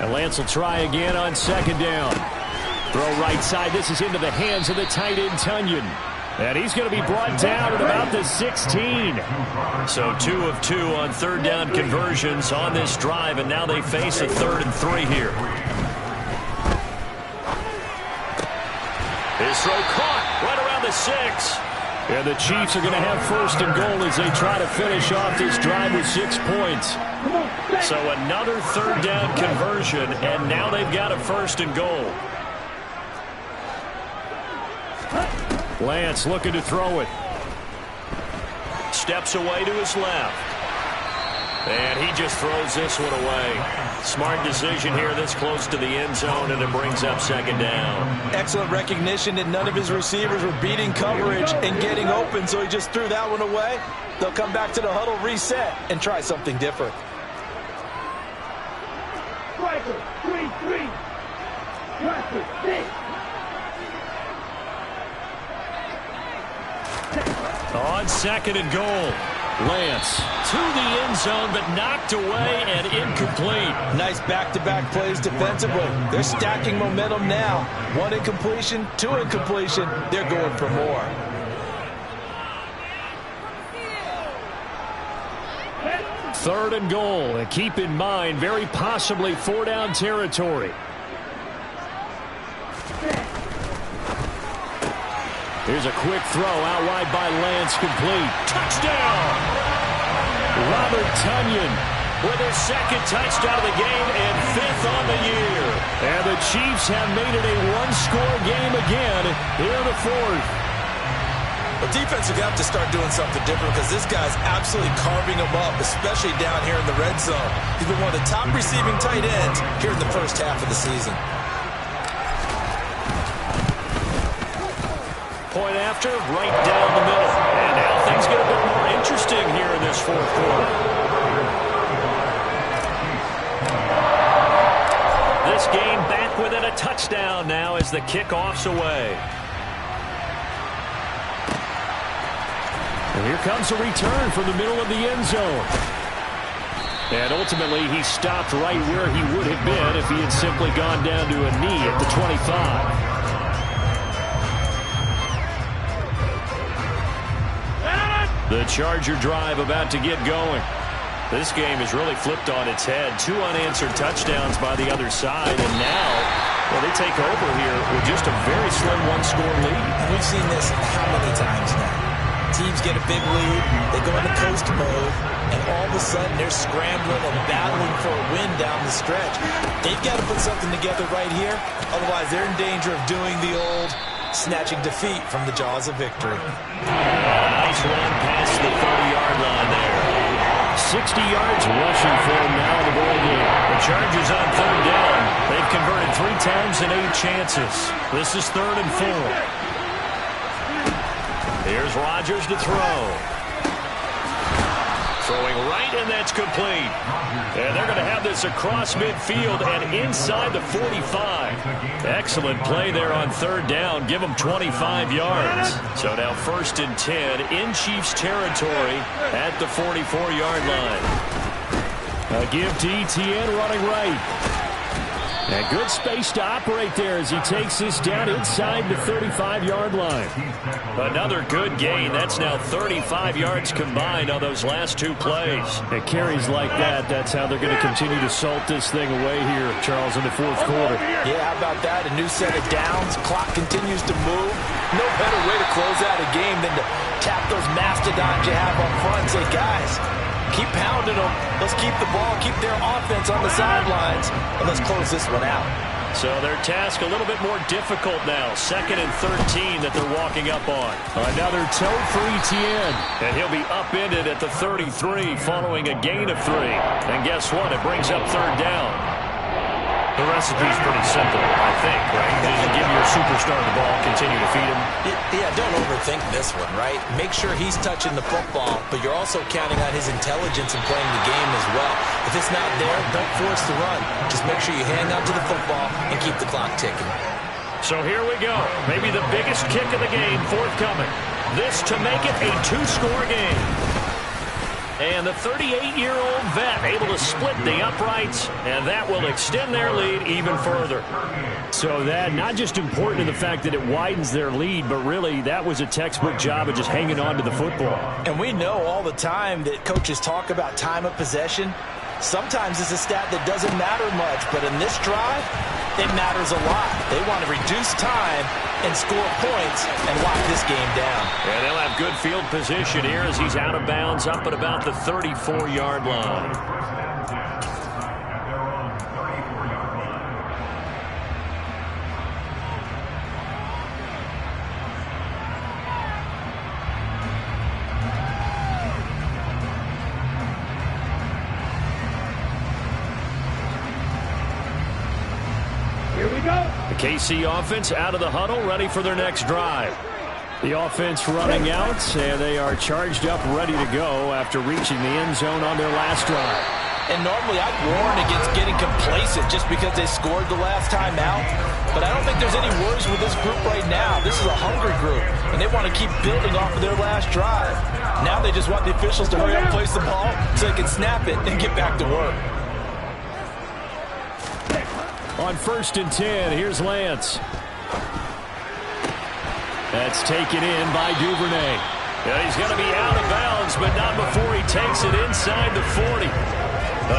Speaker 1: And Lance will try again on 2nd down. Throw right side. This is into the hands of the tight end, Tunyon. And he's going to be brought down at about the 16. So 2 of 2 on 3rd down conversions on this drive, and now they face a 3rd and 3 here. His throw caught right around the 6. And the Chiefs are going to have 1st and goal as they try to finish off this drive with 6 points. So another 3rd down conversion, and now they've got a 1st and goal. Lance looking to throw it. Steps away to his left. And he just throws this one away. Smart decision here this close to the end zone, and it brings up second down.
Speaker 4: Excellent recognition that none of his receivers were beating coverage and getting open, so he just threw that one away. They'll come back to the huddle, reset, and try something different.
Speaker 5: Striker, 3-3. Russell, 6.
Speaker 1: On second and goal. Lance to the end zone, but knocked away and incomplete.
Speaker 4: Nice back-to-back plays defensively. They're stacking momentum now. 1 incompletion, 2 incompletion. They're going for more.
Speaker 1: Third and goal. And keep in mind, very possibly 4-down territory. Here's a quick throw out wide by Lance, complete. Touchdown! Robert Tonyan with his second touchdown of the game and 5th on the year. And the Chiefs have made it a one-score game again here in the 4th.
Speaker 2: The defense will have to start doing something different because this guy's absolutely carving them up, especially down here in the red zone. He's been one of the top receiving tight ends here in the first half of the season.
Speaker 1: Point after, right down the middle. And now things get a bit more interesting here in this 4th quarter. This game back within a touchdown now as the kickoff's away. And here comes a return from the middle of the end zone. And ultimately, he stopped right where he would have been if he had simply gone down to a knee at the 25. The Charger drive about to get going. This game is really flipped on its head. 2 unanswered touchdowns by the other side, and now, well, they take over here with just a very slim one-score lead.
Speaker 2: And we've seen this how many times now? Teams get a big lead, they go into coast mode, and all of a sudden they're scrambling and battling for a win down the stretch. They've got to put something together right here, otherwise they're in danger of doing the old snatching defeat from the jaws of victory.
Speaker 1: Nice run past the 30-yard line there. 60 yards rushing for him now in the ball game. The Chargers on 3rd down. They've converted 3 times in 8 chances. This is 3rd and 4. Here's Rodgers to throw. Throwing right, and that's complete. And they're going to have this across midfield and inside the 45. Excellent play there on 3rd down. Give them 25 yards. So now 1st and 10 in Chiefs territory at the 44-yard line. A give to Etienne running right. And good space to operate there as he takes this down inside the 35-yard line. Another good gain. That's now 35 yards combined on those last 2 plays. And carries like that, that's how they're going to continue to salt this thing away here, Charles, in the 4th quarter.
Speaker 4: Yeah, how about that? A new set of downs. Clock continues to move. No better way to close out a game than to tap those mastodons you have up front and say, guys, keep pounding them. Let's keep the ball, keep their offense on the sidelines, and let's close this one out.
Speaker 1: So their task a little bit more difficult now. 2nd and 13 that they're walking up on. Another toe for Etienne. And he'll be upended at the 33 following a gain of 3. And guess what? It brings up 3rd down. The recipe's pretty simple, I think, right? Just give your superstar the ball, continue to feed him.
Speaker 2: Yeah, don't overthink this one, right? Make sure he's touching the football, but you're also counting on his intelligence in playing the game as well. If it's not there, don't force the run. Just make sure you hang on to the football and keep the clock ticking.
Speaker 1: So here we go. Maybe the biggest kick of the game forthcoming. This to make it a 2-score game. And the 38-year-old vet able to split the uprights, and that will extend their lead even further. So that not just important in the fact that it widens their lead, but really that was a textbook job of just hanging on to the football.
Speaker 4: And we know all the time that coaches talk about time of possession. Sometimes it's a stat that doesn't matter much, but in this drive, it matters a lot. They want to reduce time and score points and lock this game down.
Speaker 1: And they'll have good field position here as he's out of bounds up at about the 34-yard line. The KC offense out of the huddle, ready for their next drive. The offense running out, and they are charged up, ready to go after reaching the end zone on their last drive.
Speaker 2: And normally I'd warn against getting complacent just because they scored the last time out. But I don't think there's any worries with this group right now. This is a hungry group, and they want to keep building off of their last drive. Now they just want the officials to hurry up and place the ball so they can snap it and get back to work.
Speaker 1: On 1st and 10, here's Lance. That's taken in by Duvernay. Yeah, he's going to be out of bounds, but not before he takes it inside the 40.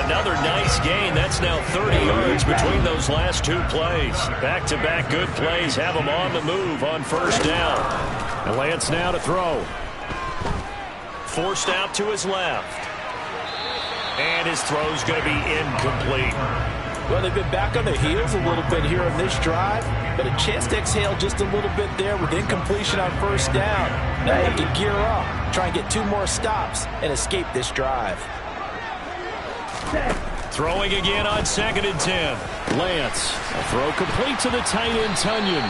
Speaker 1: Another nice gain. That's now 30 yards between those last two plays. Back-to-back good plays have him on the move on 1st down. And Lance now to throw. Forced out to his left. And his throw's going to be incomplete.
Speaker 2: Well, they've been back on their heels a little bit here on this drive, but a chance to exhale just a little bit there with incompletion on 1st down. Now they have to gear up, try and get 2 more stops, and escape this drive.
Speaker 1: Throwing again on 2nd and 10. Lance, a throw complete to the tight end, Tunyon.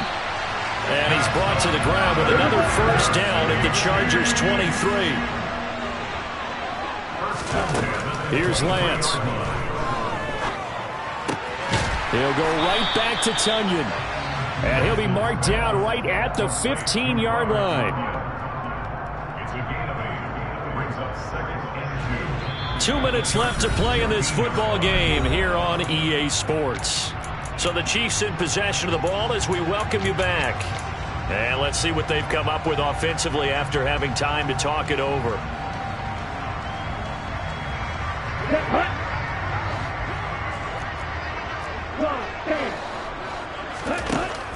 Speaker 1: And he's brought to the ground with another 1st down at the Chargers' 23. Here's Lance. He'll go right back to Tunyon. And he'll be marked down right at the 15-yard line.
Speaker 3: It's a gain of 8. Brings up 2nd and 2.
Speaker 1: 2 minutes left to play in this football game here on EA Sports. So the Chiefs in possession of the ball as we welcome you back. And let's see what they've come up with offensively after having time to talk it over.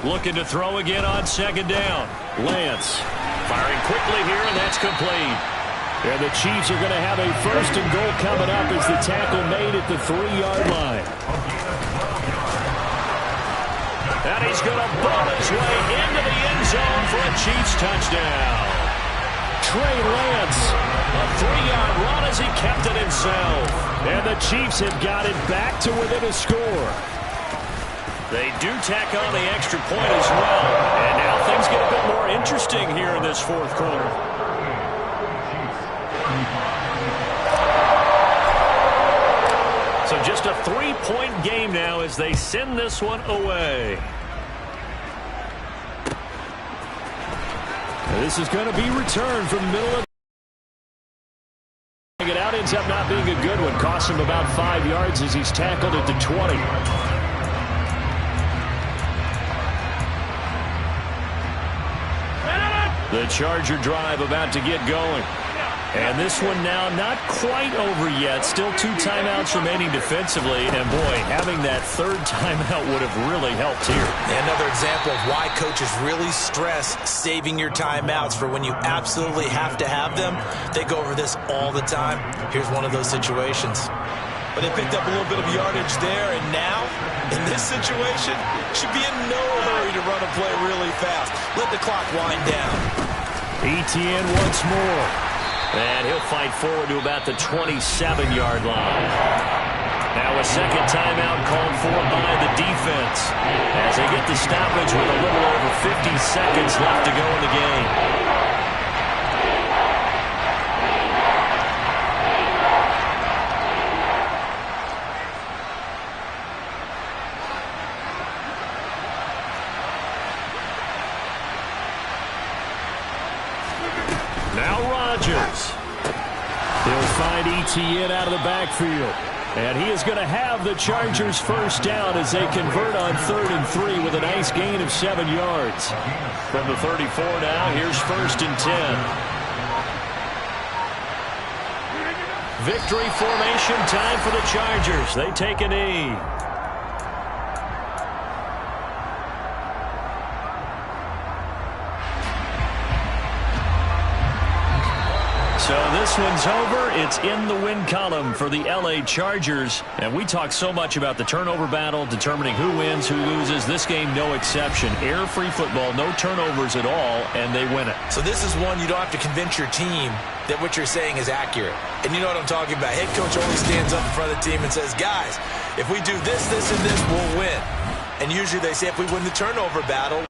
Speaker 1: Looking to throw again on 2nd down. Lance firing quickly here, and that's complete. And the Chiefs are going to have a 1st and goal coming up as the tackle made at the 3-yard line. And he's going to ball his way into the end zone for a Chiefs touchdown. Trey Lance, a 3-yard run as he kept it himself. And the Chiefs have got it back to within a score. They do tack on the extra point as well. And now things get a bit more interesting here in this 4th quarter. So just a 3-point game now as they send this one away. And this is going to be returned from the middle of it out. Ends up not being a good one. Costs him about 5 yards as he's tackled at the 20. The Charger drive about to get going. And this one now not quite over yet. Still 2 timeouts remaining defensively. And, boy, having that 3rd timeout would have really helped here.
Speaker 2: Another example of why coaches really stress saving your timeouts for when you absolutely have to have them. They go over this all the time. Here's one of those situations. But they picked up a little bit of yardage there, and now, in this situation, should be in no hurry to run a play really fast. Let the clock wind down.
Speaker 1: ETN once more. And he'll fight forward to about the 27-yard line. Now a 2nd timeout called for by the defense as they get the stoppage with a little over 50 seconds left to go in the game. He'll find ETN out of the backfield. And he is going to have the Chargers 1st down as they convert on 3rd and 3 with a nice gain of 7 yards. From the 34 now, here's 1st and 10. Victory formation time for the Chargers. They take a knee. So this one's over. It's in the win column for the LA Chargers. And we talk so much about the turnover battle, determining who wins, who loses. This game, no exception. Error-free football, no turnovers at all, and they win it.
Speaker 2: So this is one you don't have to convince your team that what you're saying is accurate. And you know what I'm talking about. Head coach only stands up in front of the team and says, guys, if we do this, this, and this, we'll win. And usually they say if we win the turnover battle,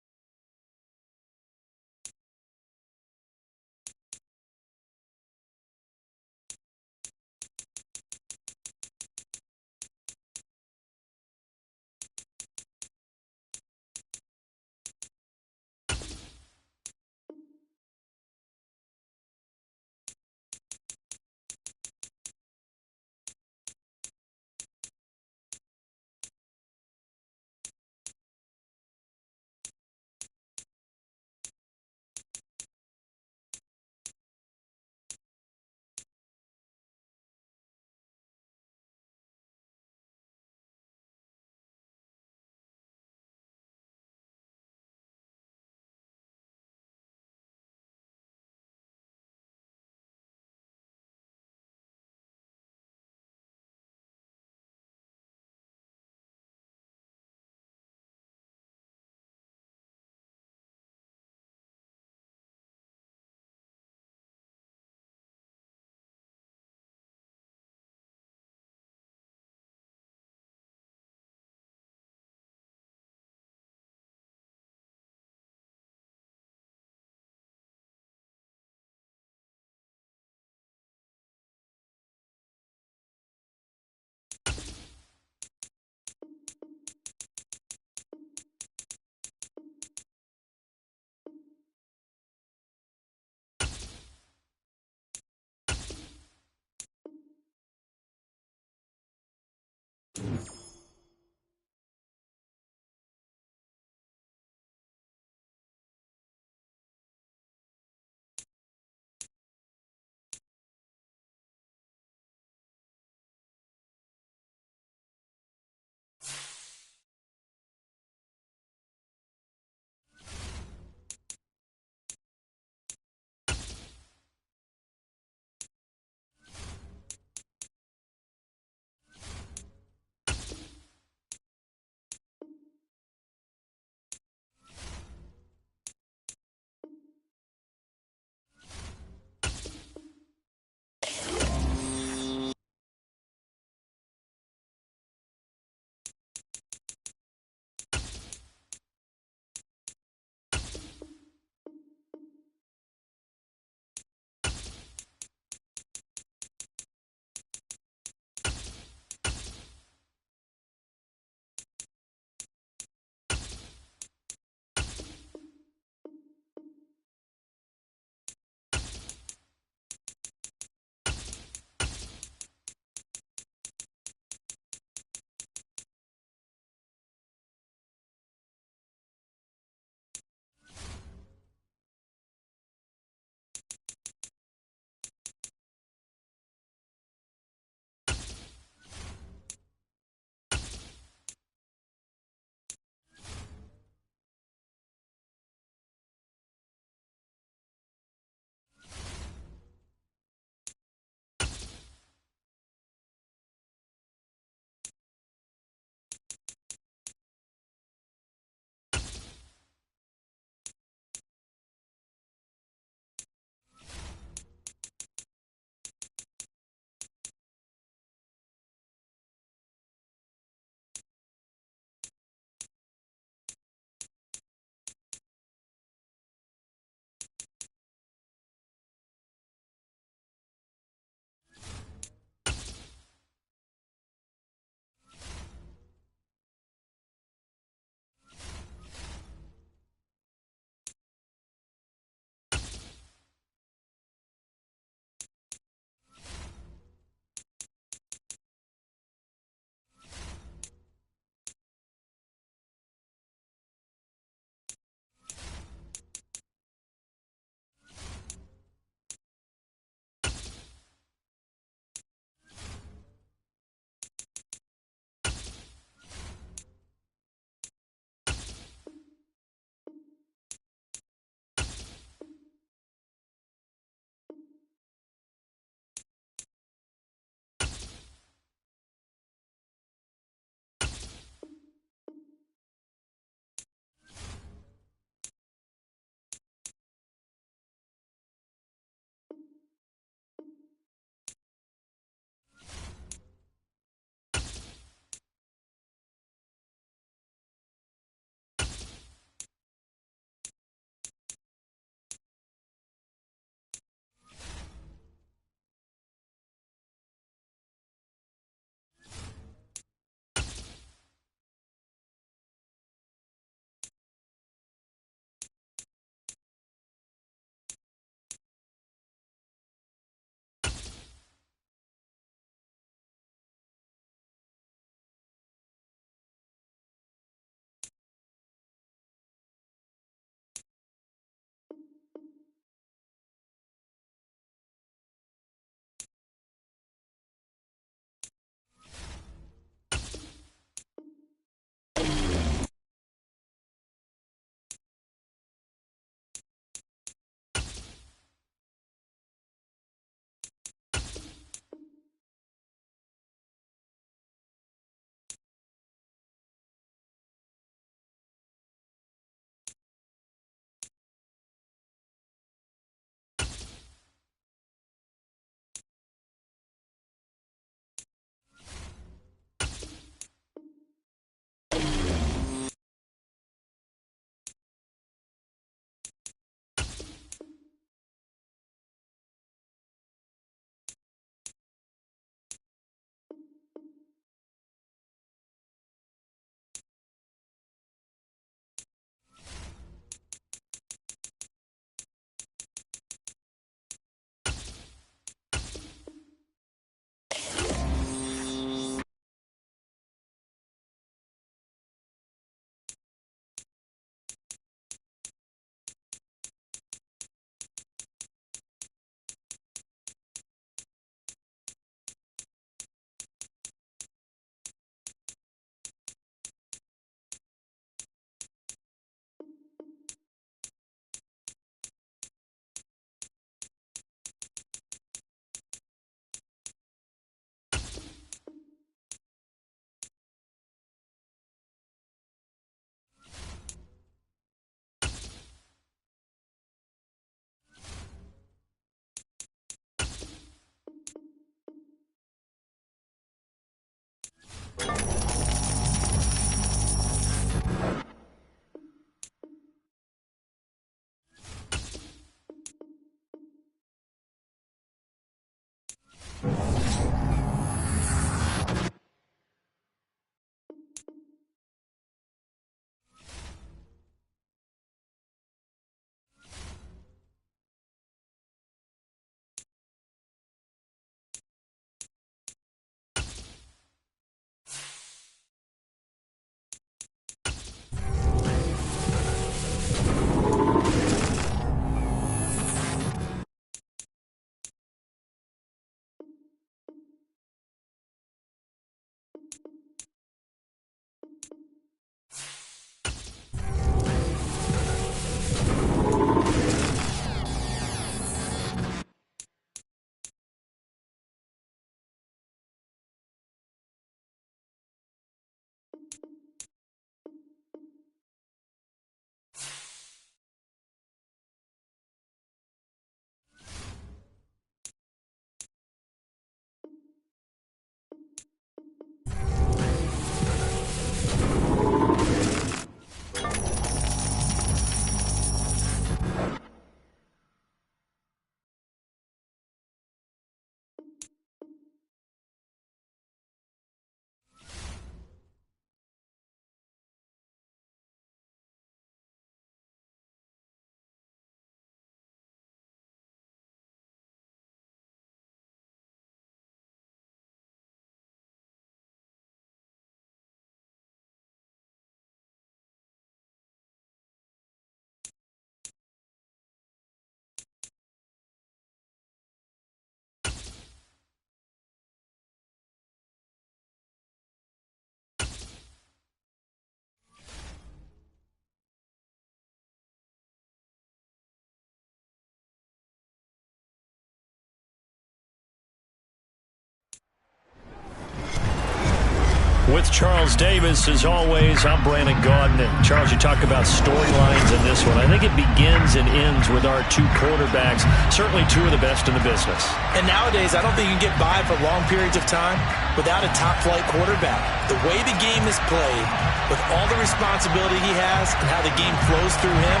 Speaker 1: With Charles Davis, as always, I'm Brandon Gaudin. And Charles, you talk about storylines in this one. I think it begins and ends with our two quarterbacks, certainly two of the best in the business.
Speaker 4: And nowadays, I don't think you can get by for long periods of time without a top-flight quarterback. The way the game is played, with all the responsibility he has and how the game flows through him,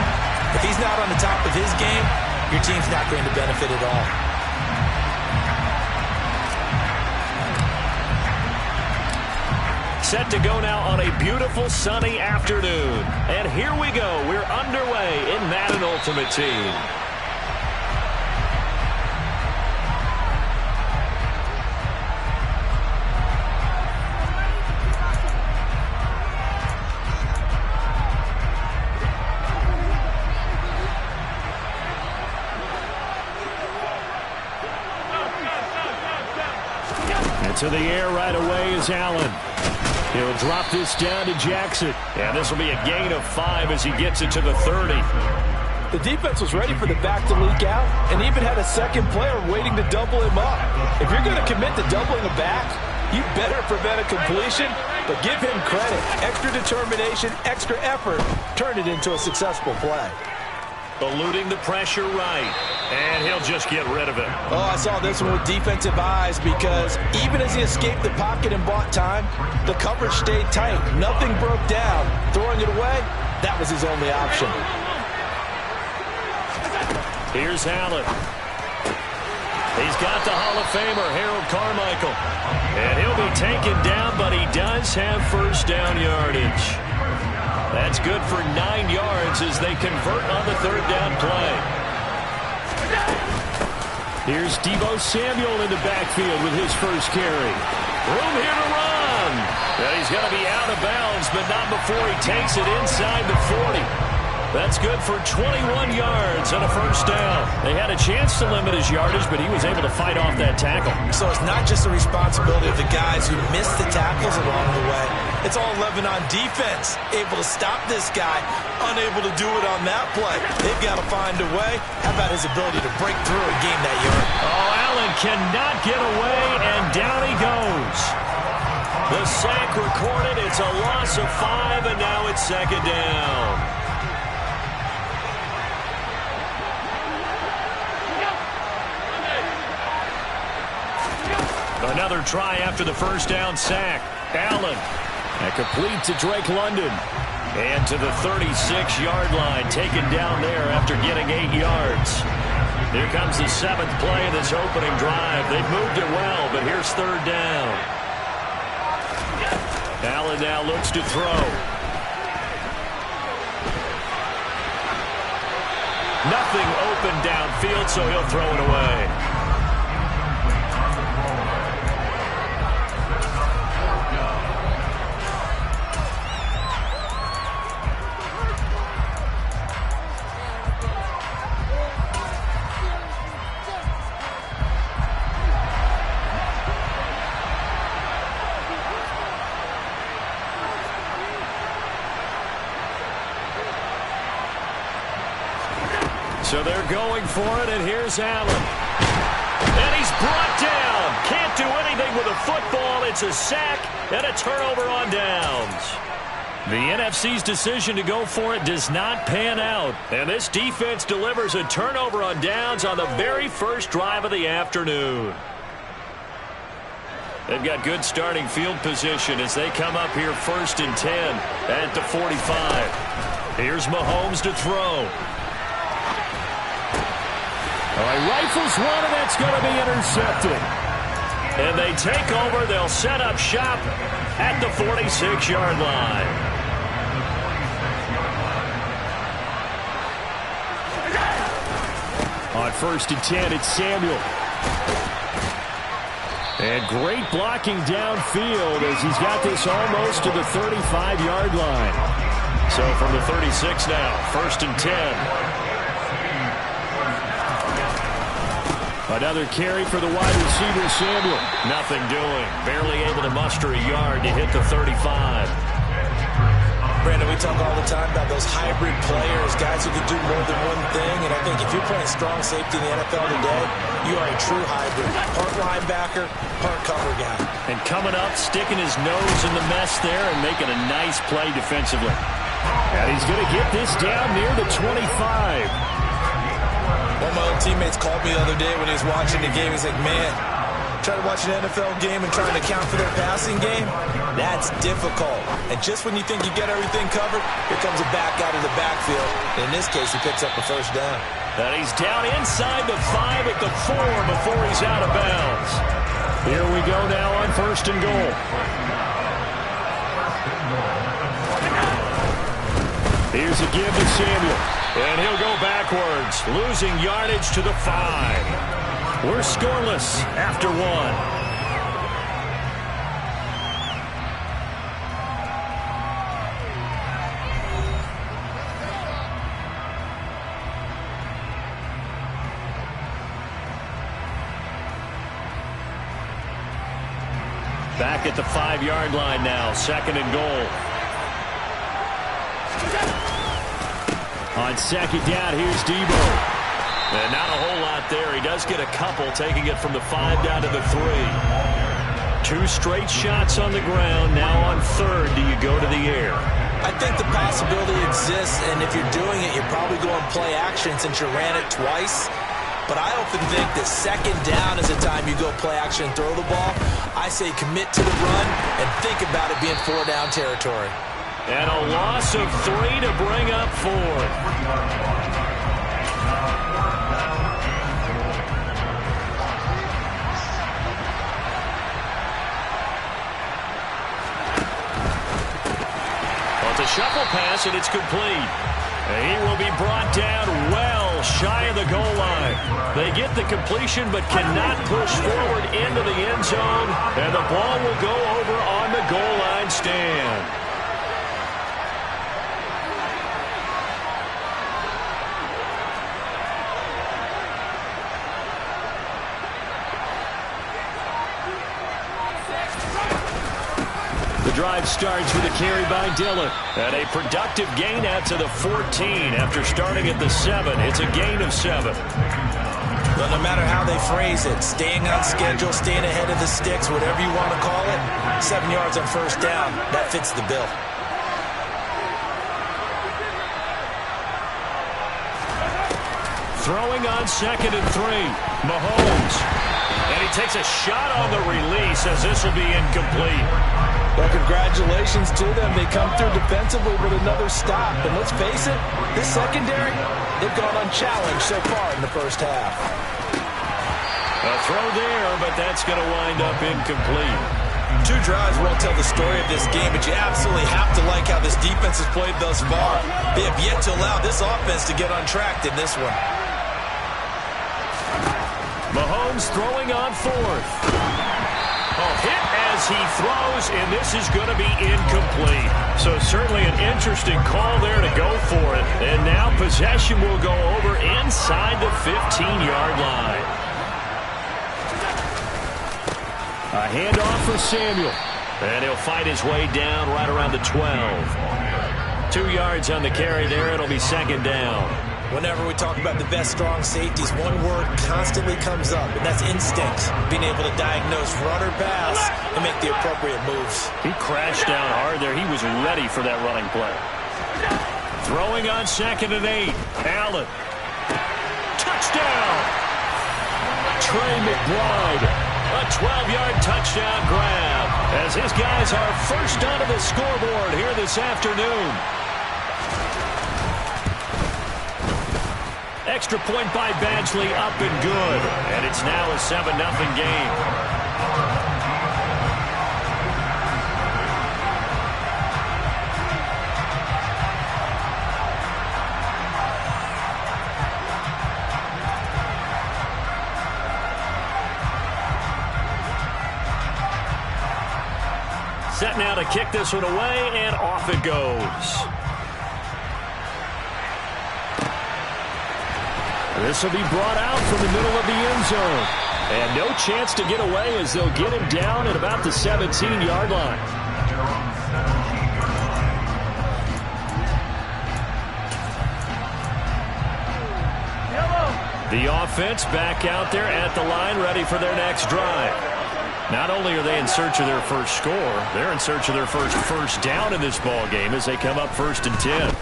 Speaker 4: if he's not on the top of his game, your team's not going to benefit at all.
Speaker 1: Set to go now on a beautiful sunny afternoon. And here we go. We're underway in Madden Ultimate Team. To the air right away is Allen. He'll drop this down to Jackson. And this will be a gain of 5 as he gets it to the 30.
Speaker 4: The defense was ready for the back to leak out and even had a second player waiting to double him up. If you're going to commit to doubling a back, you better prevent a completion, but give him credit. Extra determination, extra effort, turn it into a successful play.
Speaker 1: Eluding the pressure right. And he'll just get rid of it.
Speaker 4: Oh, I saw this one with defensive eyes because even as he escaped the pocket and bought time, the coverage stayed tight. Nothing broke down. Throwing it away, that was his only option.
Speaker 1: Here's Allen. He's got the Hall of Famer, Harold Carmichael. And he'll be taken down, but he does have first down yardage. That's good for 9 yards as they convert on the third down play. Here's Deebo Samuel in the backfield with his first carry. Room here to run. And he's going to be out of bounds, but not before he takes it inside the 40. That's good for 21 yards and a first down. They had a chance to limit his yardage, but he was able to fight off that tackle.
Speaker 4: So it's not just the responsibility of the guys who missed the tackles along the way. It's all 11 on defense, able to stop this guy, unable to do it on that play. They've got to find a way. How about his ability to break through and gain that yard?
Speaker 1: Oh, Allen cannot get away, and down he goes. The sack recorded. It's a loss of 5, and now it's second down. Another try after the first down sack. Allen. And complete to Drake London. And to the 36-yard line, taken down there after getting 8 yards. Here comes the 7th play of this opening drive. They've moved it well, but here's third down. Allen now looks to throw. Nothing open downfield, so he'll throw it away. So they're going for it, and here's Allen. And he's brought down. Can't do anything with a football. It's a sack and a turnover on downs. The NFC's decision to go for it does not pan out. And this defense delivers a turnover on downs on the very first drive of the afternoon. They've got good starting field position as they come up here 1st and 10 at the 45. Here's Mahomes to throw. All right, rifles one, and that's going to be intercepted. And they take over. They'll set up shop at the 46-yard line. On 1st and 10, it's Samuel. And great blocking downfield as he's got this almost to the 35-yard line. So from the 36 now, 1st and 10. Another carry for the wide receiver, Samuel. Nothing doing. Barely able to muster a yard to hit the 35.
Speaker 2: Brandon, we talk all the time about those hybrid players, guys who can do more than one thing. And I think if you're playing strong safety in the NFL today, you are a true hybrid. Part linebacker, part cover guy.
Speaker 1: And coming up, sticking his nose in the mess there and making a nice play defensively. And he's going to get this down near the 25.
Speaker 2: One of my old teammates called me the other day when he was watching the game. He's like, man, trying to watch an NFL game and trying to account for their passing game, that's difficult. And just when you think you get everything covered, here comes a back out of the backfield. In this case, he picks up a first down.
Speaker 1: And he's down inside the 5 at the 4 before he's out of bounds. Here we go now on 1st and goal. Here's a give to Samuel. And he'll go backwards, losing yardage to the 5. We're scoreless after 1. Back at the 5-yard line now, 2nd and goal. On 2nd down, here's Debo. And not a whole lot there. He does get a couple, taking it from the 5 down to the 3. 2 straight shots on the ground. Now on 3rd, do you go to the air?
Speaker 2: I think the possibility exists, and if you're doing it, you're probably going play action since you ran it twice. But I often think that 2nd down is the time you go play action and throw the ball. I say commit to the run and think about it being 4-down territory.
Speaker 1: And a loss of 3 to bring up 4th. Shuffle pass, and it's complete. He will be brought down well shy of the goal line. They get the completion but cannot push forward into the end zone, and the ball will go over on the goal line stand. Drive starts with a carry by Dillon. And a productive gain out to the 14 after starting at the 7. It's a gain of 7.
Speaker 2: But no matter how they phrase it, staying on schedule, staying ahead of the sticks, whatever you want to call it, 7 yards on 1st down, that fits the bill.
Speaker 1: Throwing on 2nd and 3. Mahomes. And he takes a shot on the release as this will be incomplete.
Speaker 4: Well, congratulations to them. They come through defensively with another stop. And let's face it, this secondary, they've gone unchallenged so far in the 1st half.
Speaker 1: A throw there, but that's going to wind up incomplete.
Speaker 2: 2 drives won't tell the story of this game, but you absolutely have to like how this defense has played thus far. They have yet to allow this offense to get untracked in this one.
Speaker 1: Mahomes throwing on 4th. Hit as he throws, and this is going to be incomplete. So certainly an interesting call there to go for it. And now possession will go over inside the 15-yard line. A handoff for Samuel. And he'll fight his way down right around the 12. 2 yards on the carry there. It'll be 2nd down.
Speaker 2: Whenever we talk about the best strong safeties, one word constantly comes up, and that's instinct. Being able to diagnose run or pass and make the appropriate moves.
Speaker 1: He crashed down hard there. He was ready for that running play. Throwing on 2nd and 8. Allen. Touchdown! Trey McBride. A 12-yard touchdown grab as his guys are first onto the scoreboard here this afternoon. Extra point by Badgley, up and good. And it's now a 7-0 game. Set now to kick this one away, and off it goes. This will be brought out from the middle of the end zone. And no chance to get away as they'll get him down at about the 17-yard line. The offense back out there at the line, ready for their next drive. Not only are they in search of their first score, they're in search of their first down in this ball game as they come up 1st and 10.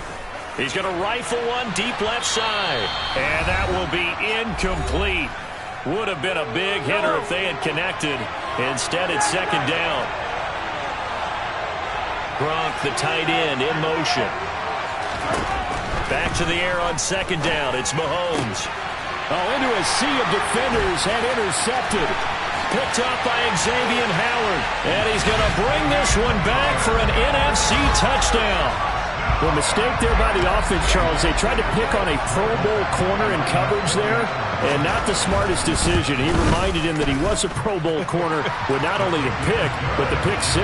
Speaker 1: He's going to rifle one deep left side. And that will be incomplete. Would have been a big hitter if they had connected. Instead, it's 2nd down. Gronk, the tight end, in motion. Back to the air on 2nd down. It's Mahomes.
Speaker 5: Oh, into a sea of defenders and intercepted.
Speaker 1: Picked up by Xavier Howard. And he's going to bring this one back for an NFC touchdown.
Speaker 5: Well, mistake there by the offense, Charles. They tried to pick on a Pro Bowl corner in coverage there, and not the smartest decision. He reminded him that he was a Pro Bowl corner with not only the pick, but the pick 6.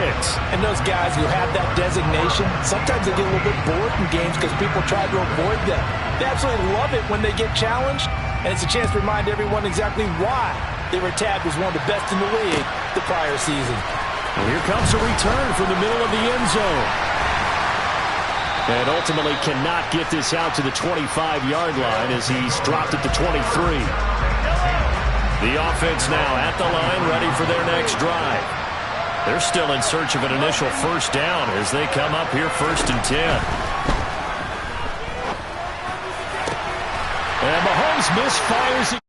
Speaker 4: And those guys who have that designation, sometimes they get a little bit bored in games because people try to avoid them. They absolutely love it when they get challenged, and it's a chance to remind everyone exactly why they were tabbed as one of the best in the league the prior season.
Speaker 5: Well, here comes a return from the middle of the end zone.
Speaker 1: And ultimately cannot get this out to the 25-yard line as he's dropped it to 23. The offense now at the line, ready for their next drive. They're still in search of an initial first down as they come up here 1st and 10.
Speaker 5: And Mahomes misfires